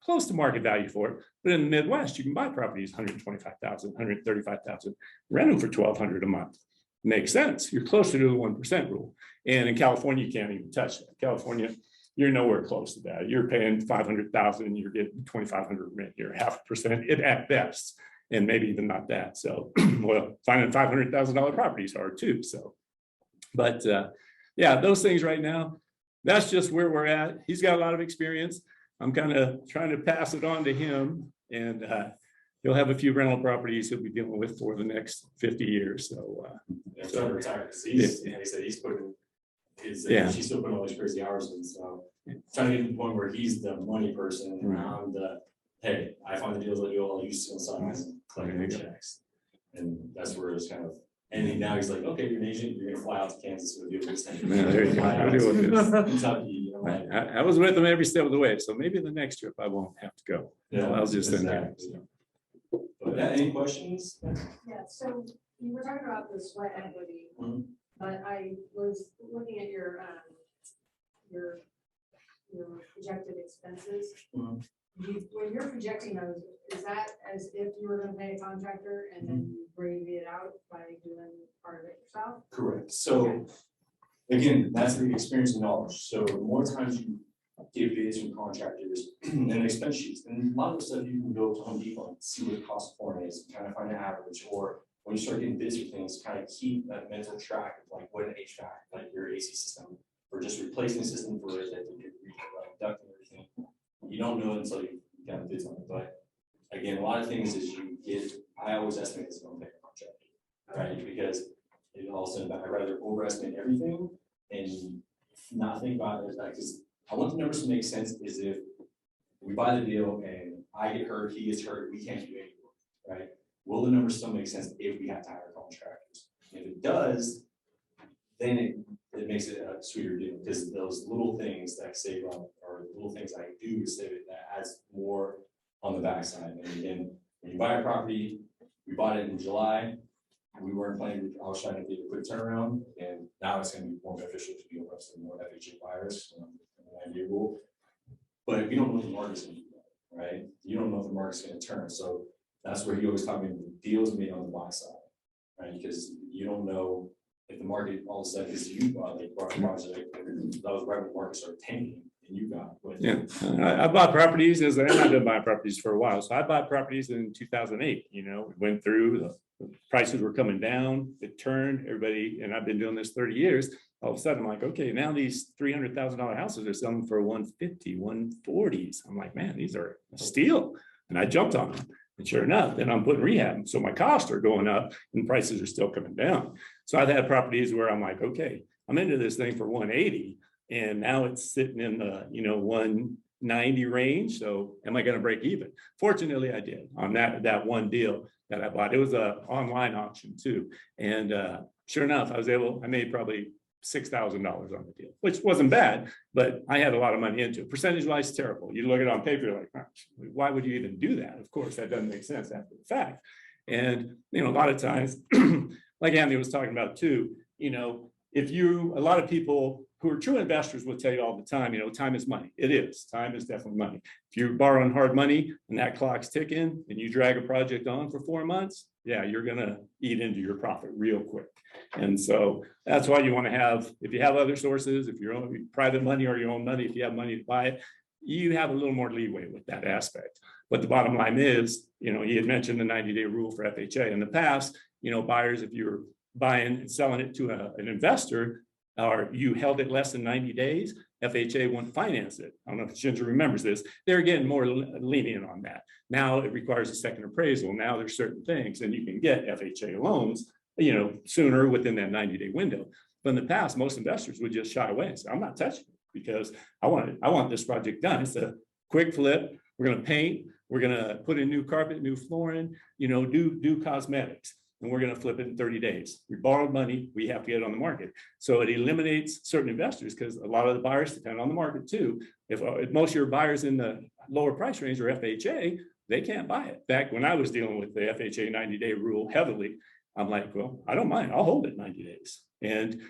close to market value for it. But in the Midwest, you can buy properties $125,000, $135,000, rent them for $1,200 a month. Makes sense. You're closer to the 1% rule. And in California, you can't even touch that. California, you're nowhere close to that. You're paying $500,000 and you're getting $2,500 rent. You're 0.5% at best, and maybe even not that. So, well, finding $500,000 properties hard too. So, but yeah, those things right now, that's just where we're at. He's got a lot of experience. I'm kind of trying to pass it on to him, and he'll have a few rental properties he'll be dealing with for the next 50 years. So, He's, like I said, he's putting she's still putting all these crazy hours in. So trying to get to the point where he's the money person and I'm the, hey, I find the deals I do, I'll use on sides and collecting the checks. And that's where it's kind of, and then now he's like, okay, you're an agent, you're gonna fly out to Kansas with this thing. there you go. Kentucky, I was with him every step of the way, so maybe the next trip I won't have to go. I was just in there. But any questions? Yeah, so you were talking about the sweat equity, but I was looking at your projected expenses. When you're projecting those, is that as if you were gonna pay a contractor and then you grade it out by doing part of it yourself? Correct. So again, that's the experience and knowledge. So the more times you give bids from contractors and expense sheets, and a lot of the stuff you can go to Home Depot and see what the cost of flooring is, and kind of find an average, or when you start getting bids for things, kind of keep that mental track of like what an HVAC, like your AC system, or just replacing the system for it that you could duct and everything. You don't know until you got bids on it. But again, a lot of things is I always estimate this on a contractor, right? Because it all of a sudden, I'd rather overestimate everything and not think about it because I want the numbers to make sense. Is if we buy the deal and I get hurt, he gets hurt, we can't do any work, right? Will the numbers still make sense if we have to hire contractors? If it does, then it makes it a sweeter deal because those little things that save up or little things I do to save it, that adds more on the backside. And again, when you buy a property, we bought it in July. We weren't planning, I was trying to get a quick turnaround, and now it's going to be more beneficial to be able to more FHA buyers, rule. But we don't know if the market's going to do that, right? You don't know if the market's going to turn. So that's where he always talked about deals made on the buy side, right? Because you don't know if the market all of a sudden is you bought like project, and those right when the market started tanking, and you got. Yeah, I bought properties and I've been buying properties for a while. So I bought properties in 2008. Went through the prices were coming down. It turned everybody, and I've been doing this 30 years. All of a sudden, I'm like, okay, now these $300,000 houses are selling for 150, 140s. I'm like, man, these are a steal. And I jumped on them. And sure enough, then I'm putting rehab. So my costs are going up and prices are still coming down. So I've had properties where I'm like, okay, I'm into this thing for 180. And now it's sitting in the, 190 range. So am I going to break even? Fortunately, I did on that one deal that I bought. It was an online auction too. And sure enough, I made probably $6,000 on the deal, which wasn't bad, but I had a lot of money into it. Percentage wise, terrible. You look at it on paper, you're like, why would you even do that? Of course, that doesn't make sense after the fact. And, a lot of times, like Anthony was talking about too, a lot of people who are true investors will tell you all the time, time is money. It is. Time is definitely money. If you're borrowing hard money and that clock's ticking and you drag a project on for 4 months, yeah, you're gonna eat into your profit real quick. And so that's why you want to have, if you have other sources, if you're own private money or your own money, if you have money to buy it, you have a little more leeway with that aspect. But the bottom line is, he had mentioned the 90-day rule for FHA in the past, buyers, if you're buying and selling it to an investor, or you held it less than 90 days, FHA won't finance it. I don't know if Ginger remembers this. They're getting more lenient on that. Now it requires a second appraisal. Now there's certain things, and you can get FHA loans, sooner within that 90-day window. But in the past, most investors would just shy away and say, I'm not touching it because I want this project done. It's a quick flip. We're going to paint. We're going to put in new carpet, new flooring, do cosmetics. And we're going to flip it in 30 days. We borrowed money, we have to get it on the market. So it eliminates certain investors because a lot of the buyers depend on the market too. If most of your buyers in the lower price range are FHA, they can't buy it. Back when I was dealing with the FHA 90-day rule heavily, I'm like, well, I don't mind, I'll hold it 90 days. And,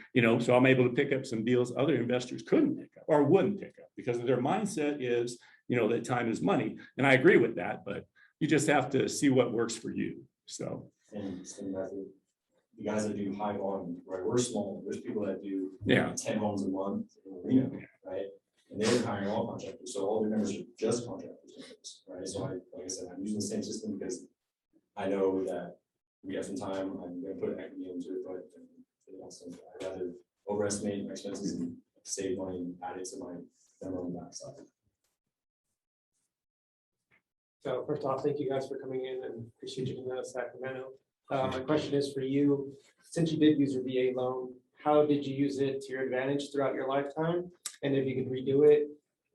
so I'm able to pick up some deals other investors couldn't pick up or wouldn't pick up because their mindset is, that time is money. And I agree with that, but you just have to see what works for you. So. And the guys that do high volume, right? We're small. There's people that do 10 homes a month in Reno, right? And they're hiring all contractors. So all their members are just contractors, right? So like I said, I'm using the same system because I know that we have some time. I'm going to put equity into it, but I'd rather overestimate my expenses and save money and add it to my number on the backside. So first off, thank you guys for coming in and appreciate you coming out of Sacramento. My question is for you, since you did use your VA loan, how did you use it to your advantage throughout your lifetime? And if you could redo it,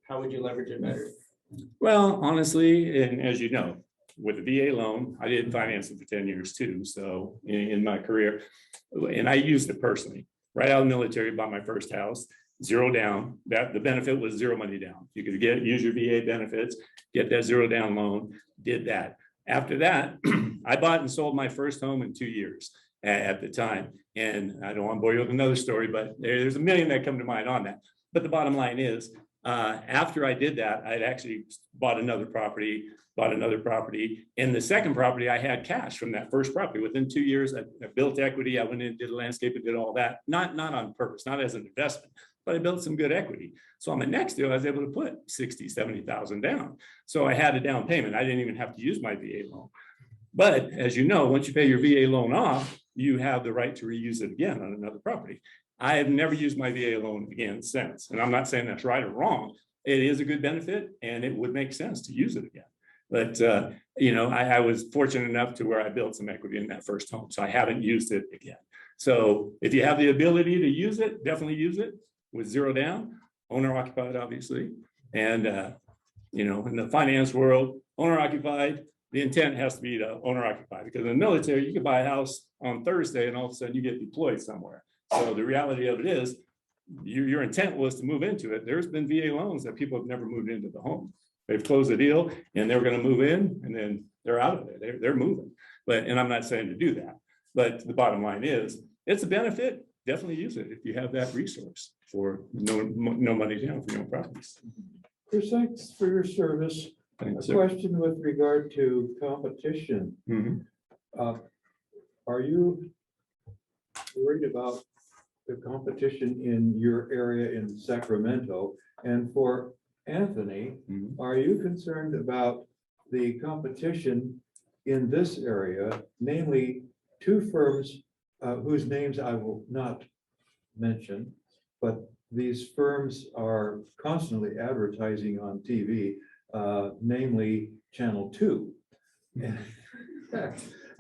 how would you leverage it better? Well, honestly, and as you know, with the VA loan, I did finance it for 10 years too. So in my career, and I used it personally. Right out of the military, bought my first house, zero down. That the benefit was zero money down. You could use your VA benefits, get that zero down loan, did that. After that, I bought and sold my first home in 2 years at the time. And I don't want to bore you with another story, but there's a million that come to mind on that. But the bottom line is, after I did that, I'd actually bought another property. And the second property, I had cash from that first property. Within 2 years, I built equity. I went in, did a landscape, and did all that. Not on purpose, not as an investment, but I built some good equity. So on my next deal, I was able to put 60, 70,000 down. So I had a down payment. I didn't even have to use my VA loan. But as you know, once you pay your VA loan off, you have the right to reuse it again on another property. I have never used my VA loan again since. And I'm not saying that's right or wrong. It is a good benefit and it would make sense to use it again. But, I was fortunate enough to where I built some equity in that first home. So I haven't used it again. So if you have the ability to use it, definitely use it with zero down, owner occupied, obviously. And, in the finance world, owner occupied, the intent has to be to owner occupied because in the military, you can buy a house on Thursday and all of a sudden you get deployed somewhere. So the reality of it is your intent was to move into it. There's been VA loans that people have never moved into the home. They've closed the deal and they're going to move in and then they're out of there. They're moving. And I'm not saying to do that, but the bottom line is it's a benefit. Definitely use it if you have that resource for no money down for your own properties. Chris, thanks for your service. Thanks, A sir. question with regard to competition. Mhm. Are you worried about the competition in your area in Sacramento? And for Anthony, Mhm. are you concerned about the competition in this area, namely two firms whose names I will not mention, but these firms are constantly advertising on TV, namely Channel 2.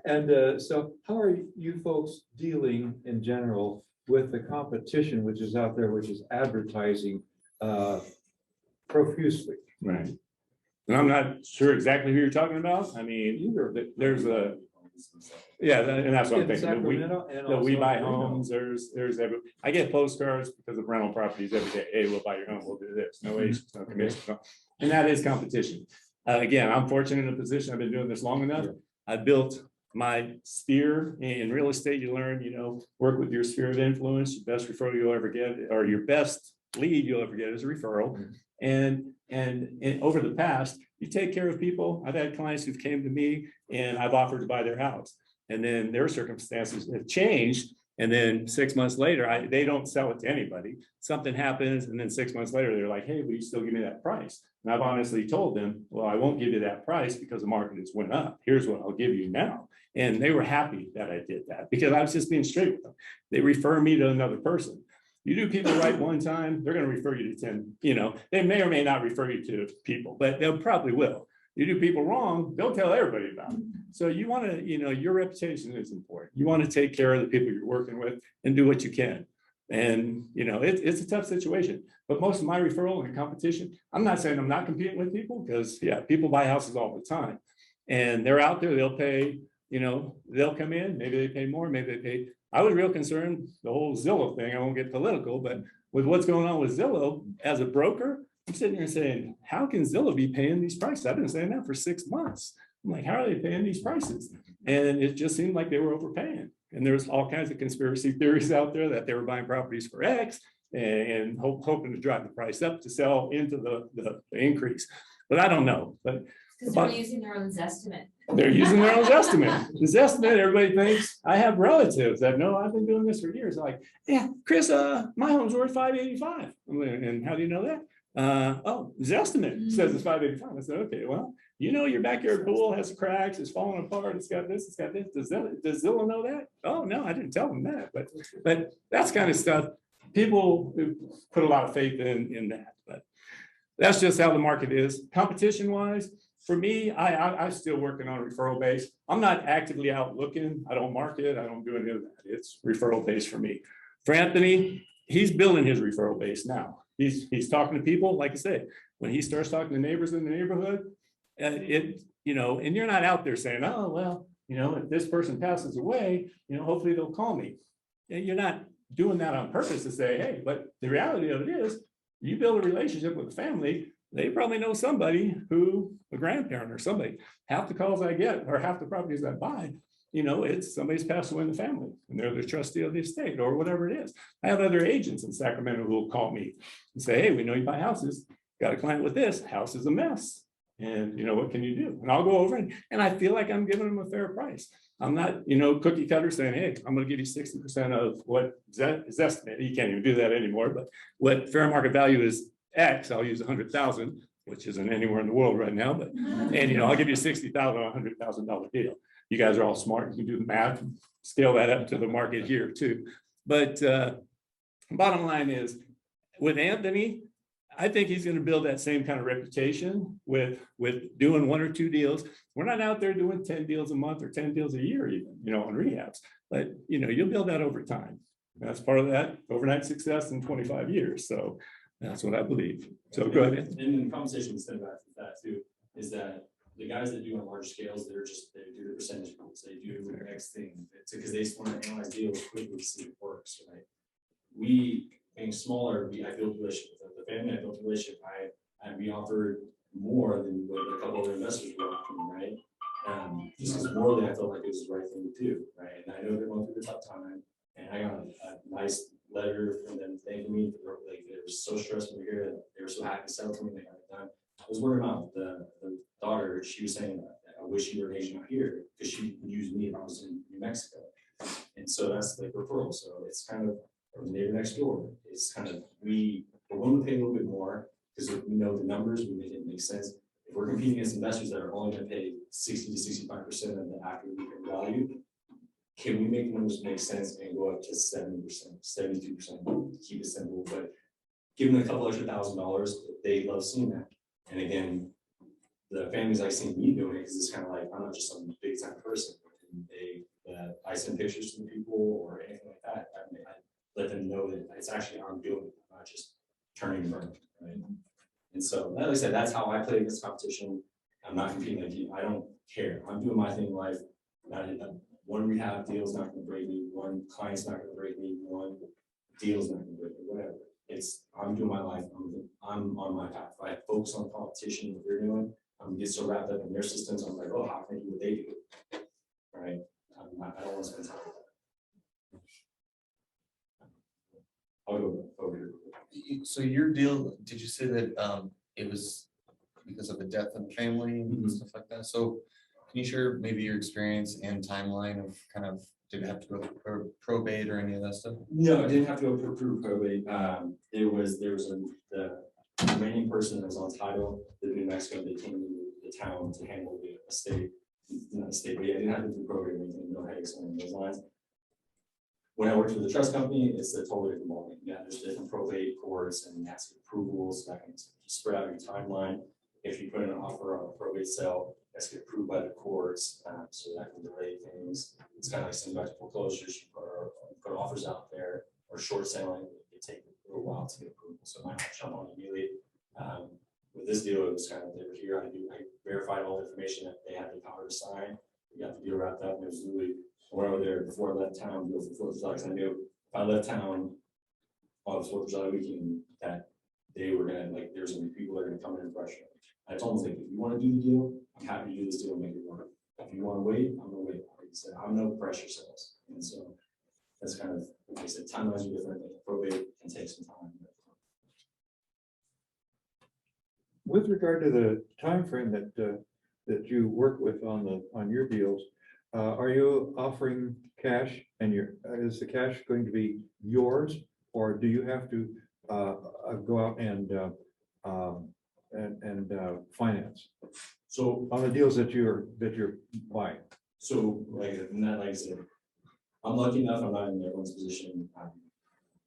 And so how are you folks dealing in general with the competition which is out there, which is advertising profusely? Right. And I'm not sure exactly who you're talking about. I mean, there's a, yeah, and that's what I'm In thinking. Sacramento and That we also buy in Reno. homes, there's every, I get postcards because of rental properties every day. Hey, we'll buy your home, we'll do this. No agents, no commissions. no- And that is competition. Again, I'm fortunate in a position, I've been doing this long enough. I built my sphere in real estate, you learn, work with your sphere of influence. Your best referral you'll ever get, or your best lead you'll ever get is a referral. And over the past, you take care of people. I've had clients who've came to me and I've offered to buy their house. And then their circumstances have changed. And then 6 months later, they don't sell it to anybody. Something happens. And then 6 months later, they're like, hey, will you still give me that price? And I've honestly told them, well, I won't give you that price because the market has went up. Here's what I'll give you now. And they were happy that I did that because I was just being straight with them. They refer me to another person. You do people right one time, they're going to refer you to 10, they may or may not refer you to people, but they'll probably will. You do people wrong, they'll tell everybody about it. So you want to, your reputation is important. You want to take care of the people you're working with and do what you can. And, it's a tough situation, but most of my referral and competition, I'm not saying I'm not competing with people because people buy houses all the time and they're out there, they'll pay, they'll come in, maybe they pay more, maybe they pay. I was real concerned, the whole Zillow thing, I won't get political, but with what's going on with Zillow as a broker, I'm sitting here saying, how can Zillow be paying these prices? I've been saying that for 6 months. I'm like, how are they paying these prices? And it just seemed like they were overpaying. And there's all kinds of conspiracy theories out there that they were buying properties for X and hoping to drive the price up to sell into the increase. But I don't know. But Because they're using their own Zestimate. they're using their own Zestimate. The Zestimate, everybody thinks, I have relatives that know I've been doing this for years. Like, yeah, Chris, my home's worth 585. And how do you know that? Zestimate says it's 585. I said, okay, well, your backyard pool has cracks, it's falling apart, it's got this, it's got this. Does Zillow know that? Oh, no, I didn't tell them that. But that's kind of stuff. People put a lot of faith in that. But that's just how the market is. Competition wise, for me, I'm still working on a referral base. I'm not actively out looking. I don't market. I don't do any of that. It's referral base for me. For Anthony, he's building his referral base now. He's talking to people, like I said, when he starts talking to neighbors in the neighborhood, and you're not out there saying, oh, well, if this person passes away, hopefully they'll call me. And you're not doing that on purpose to say, hey, but the reality of it is you build a relationship with a family, they probably know somebody who, a grandparent or somebody. Half the calls I get or half the properties I buy, it's somebody's passed away in the family and they're the trustee of the estate or whatever it is. I have other agents in Sacramento who will call me and say, hey, we know you buy houses. Got a client with this, house is a mess. And what can you do? And I'll go over and I feel like I'm giving them a fair price. I'm not, cookie cutter saying, hey, I'm going to give you 60% of what is estimated. You can't even do that anymore. But what fair market value is X, I'll use 100,000, which isn't anywhere in the world right now. But I'll give you 60,000 on a $100,000 deal. You guys are all smart. You can do the math, and scale that up to the market here too. But bottom line is, with Anthony, I think he's going to build that same kind of reputation with doing 1 or 2 deals. We're not out there doing 10 deals a month or 10 deals a year even, on rehabs. But, you'll build that over time. That's part of that overnight success in 25 years. So that's what I believe. So go ahead. And the conversation we said about that too, is that the guys that do on large scales, they do the percentage points. They do the next thing. It's because they just want to analyze deals quickly to see if it works, right? We, being smaller, I built a relationship with the family. I built a relationship. We offered more than what a couple of investors were offering, right? Just because morally, I felt like it was the right thing to do, right? And I know they're going through the tough time, and I got a nice letter from them thanking me. Like, they were so stressed to hear that they were so happy to sell to me. They got it done. I was worried about the daughter. She was saying, I wish you were an agent out here because she used me if I was in New Mexico. And so that's like referral. So it's kind of our neighbor next door. It's kind of, we're willing to pay a little bit more because we know the numbers, we make it make sense. If we're competing against investors that are only going to pay 60 to 65% of the after weekend value, can we make the numbers make sense and go up to 70%, 72%, keep it simple, but give them a couple extra $1,000, they love seeing that. And again, the families I see me doing it because it's kind of like, I'm not just some big time person. And I send pictures to the people or anything like that. I let them know that it's actually I'm doing it, not just turning burn, right? And so, like I said, that's how I play this competition. I'm not competing like you. I don't care. I'm doing my thing in life. One rehab deal is not going to break me. One client's not going to break me. One deal's not going to break me. Whatever. I'm doing my life. I'm on my path. If I focus on competition, what they're doing, I'm get so wrapped up in their systems. I'm like, oh, how can I do what they do? right? I don't want to spend time. I'll go over here. So your deal, did you say that it was because of a death in the family and stuff like that? So can you share maybe your experience and timeline of kind of, did it have to go through probate or any of that stuff? No, I didn't have to go through probate. There was the remaining person that was on title, lived in New Mexico, they came to the town to handle the estate, not estate, but yeah, I didn't have to do probate or anything, no headaches along those lines. When I worked for the trust company, it's a totally different ballgame. Yeah, there's different probate courts and has approvals that can spread out your timeline. If you put in an offer on a probate sale, that's get approved by the courts, so that can delay things. It's kind of like sending back to foreclosures, you put offers out there, or short selling, it take a little while to get approval, so it might not jump on immediately. With this deal, it was kind of, they were here, I verified all the information that they had the power to sign. We got the deal wrapped up, and it was literally, I went over there before I left town, deal for 4th of July, because I knew if I left town on the 4th of July weekend, that they were gonna, like, there's gonna be people that are gonna come in and pressure. I told them, like, if you want to do the deal, I'm happy to do this deal and make it work. If you want to wait, I'm gonna wait. Like I said, I'm no pressure sales, and so that's kind of, like I said, timelines are different. Probate can take some time. With regard to the time frame that you work with on your deals, are you offering cash, and is the cash going to be yours, or do you have to go out and finance? So on the deals that you're buying. So like I said, I'm lucky enough, I'm not in everyone's position.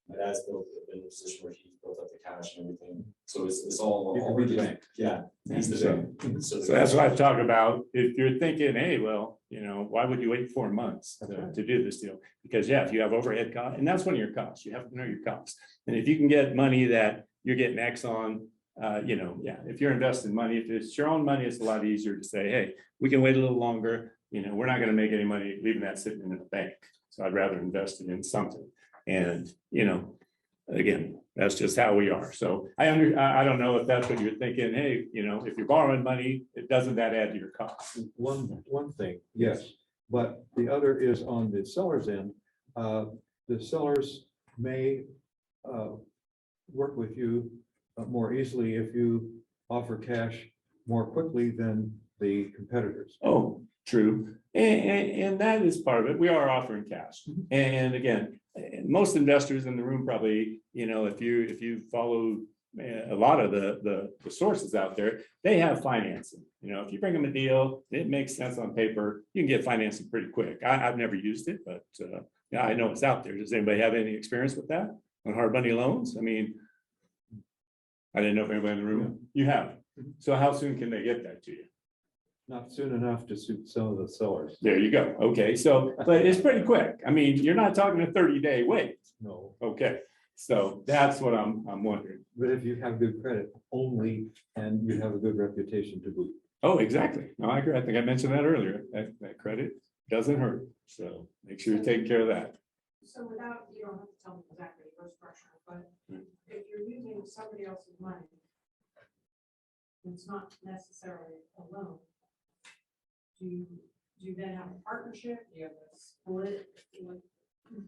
My dad's been in a position where he built up the cash and everything. So it's all. You can read the bank. Yeah. He's the bank. So that's what I talk about. If you're thinking, hey, well, why would you wait 4 months to do this deal? Because yeah, if you have overhead costs, and that's one of your costs, you have to know your costs. And if you can get money that you're getting X on, if you're investing money, if it's your own money, it's a lot easier to say, hey, we can wait a little longer. We're not going to make any money leaving that sitting in the bank. So I'd rather invest it in something. And, again, that's just how we are. So I don't know if that's what you're thinking. Hey, if you're borrowing money, doesn't that add to your costs? One thing, yes, but the other is on the seller's end. The sellers may work with you more easily if you offer cash more quickly than the competitors. Oh, true. And that is part of it. We are offering cash. And again, most investors in the room probably, if you follow a lot of the sources out there, they have financing. If you bring them a deal, it makes sense on paper, you can get financing pretty quick. I've never used it, but yeah, I know it's out there. Does anybody have any experience with that on hard money loans? I mean, I didn't know if anybody in the room, you have. So how soon can they get that to you? Not soon enough to suit some of the sellers. There you go. Okay, so, but it's pretty quick. I mean, you're not talking a 30-day wait. No. Okay, so that's what I'm wondering. But if you have good credit only, and you have a good reputation to boot. Oh, exactly. No, I agree. I think I mentioned that earlier. That credit doesn't hurt. So make sure you take care of that. So without, you don't have to tell me exactly your structure, but if you're using somebody else's money, it's not necessarily a loan. Do you then have a partnership? Do you have a split?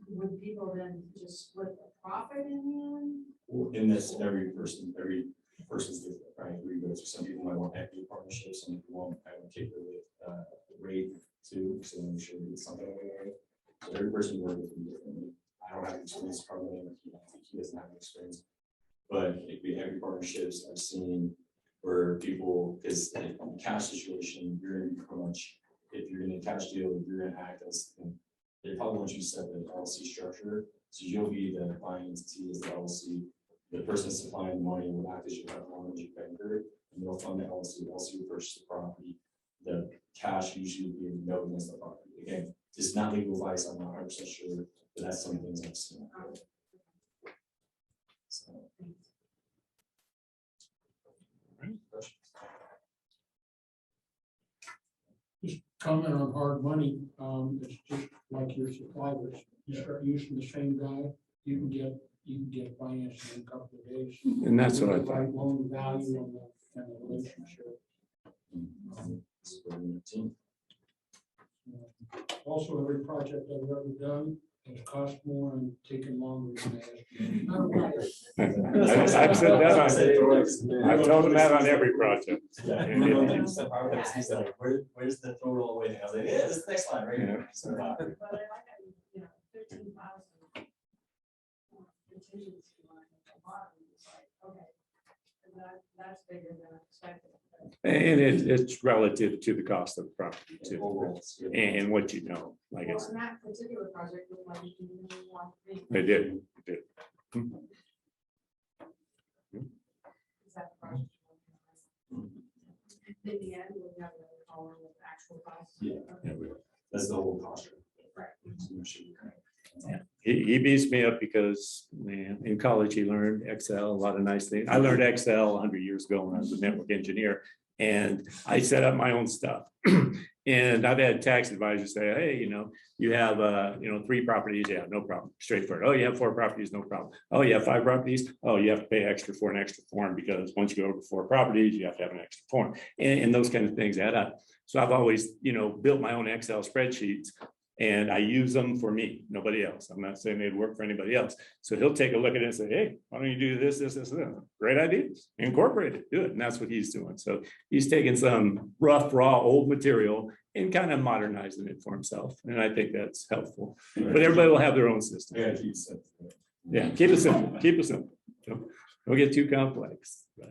Would people then just split the profit in the end? Well, in this, every person's different, right? Some people might want equity partnerships, some people want advocate with rate too, so make sure we get something away. So every person works with me differently. I don't have experience partnering with him. He doesn't have experience. But if we have partnerships, I've seen where people, because in a cash situation, you're going to be pretty much, if you're in a cash deal, you're going to act as, they probably want you to set the LLC structure. So you'll be the buying entity as the LLC. The person supplying the money will act as your banker, and they'll fund the LLC. The LLC will purchase the property. The cash usually will be no against the property. Again, it's not legal advice. I'm not 100% sure, but that's some things I've seen. So. Just comment on hard money, it's just like your suppliers, you start using the same guy, you can get financing in a couple of days. And that's what I thought. Right loan value and the relationship. Also, every project I've ever done has cost more and taken longer than I estimated. I don't know. I've said that on, I've told them that on every project. Yeah, he's like, where's the throw all away? I was like, yeah, this is the next line right here. So, But I like, you know, 15,000. Contingency line at the bottom, it's like, okay, that's bigger than expected. And it's relative to the cost of the property too, and what you know, like I Well, said, and that particular project looked like it didn't really want to be. they did. Is that the project? In the end, we'll have another column with actual costs. Yeah. Okay. That's the whole cost. Right. He beats me up because, man, in college, he learned Excel, a lot of nice things. I learned Excel 100 years ago when I was a network engineer, and I set up my own stuff. And I've had tax advisors say, hey, you have, 3 properties. Yeah, no problem. Straightforward. Oh, you have 4 properties. No problem. Oh, you have 5 properties. Oh, you have to pay extra for an extra form because once you go over 4 properties, you have to have an extra form. And those kind of things add up. So I've always, built my own Excel spreadsheets. And I use them for me, nobody else. I'm not saying they'd work for anybody else. So he'll take a look at it and say, hey, why don't you do this, this, this, this? Great ideas, incorporate it, do it. And that's what he's doing. So he's taking some rough, raw, old material and kind of modernizing it for himself. And I think that's helpful. But everybody will have their own system. Yeah, geez, Yeah, keep it simple, keep it simple. Don't get too complex. But-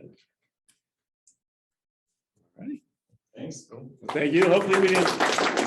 All right. thanks. Thank you. Hopefully we didn't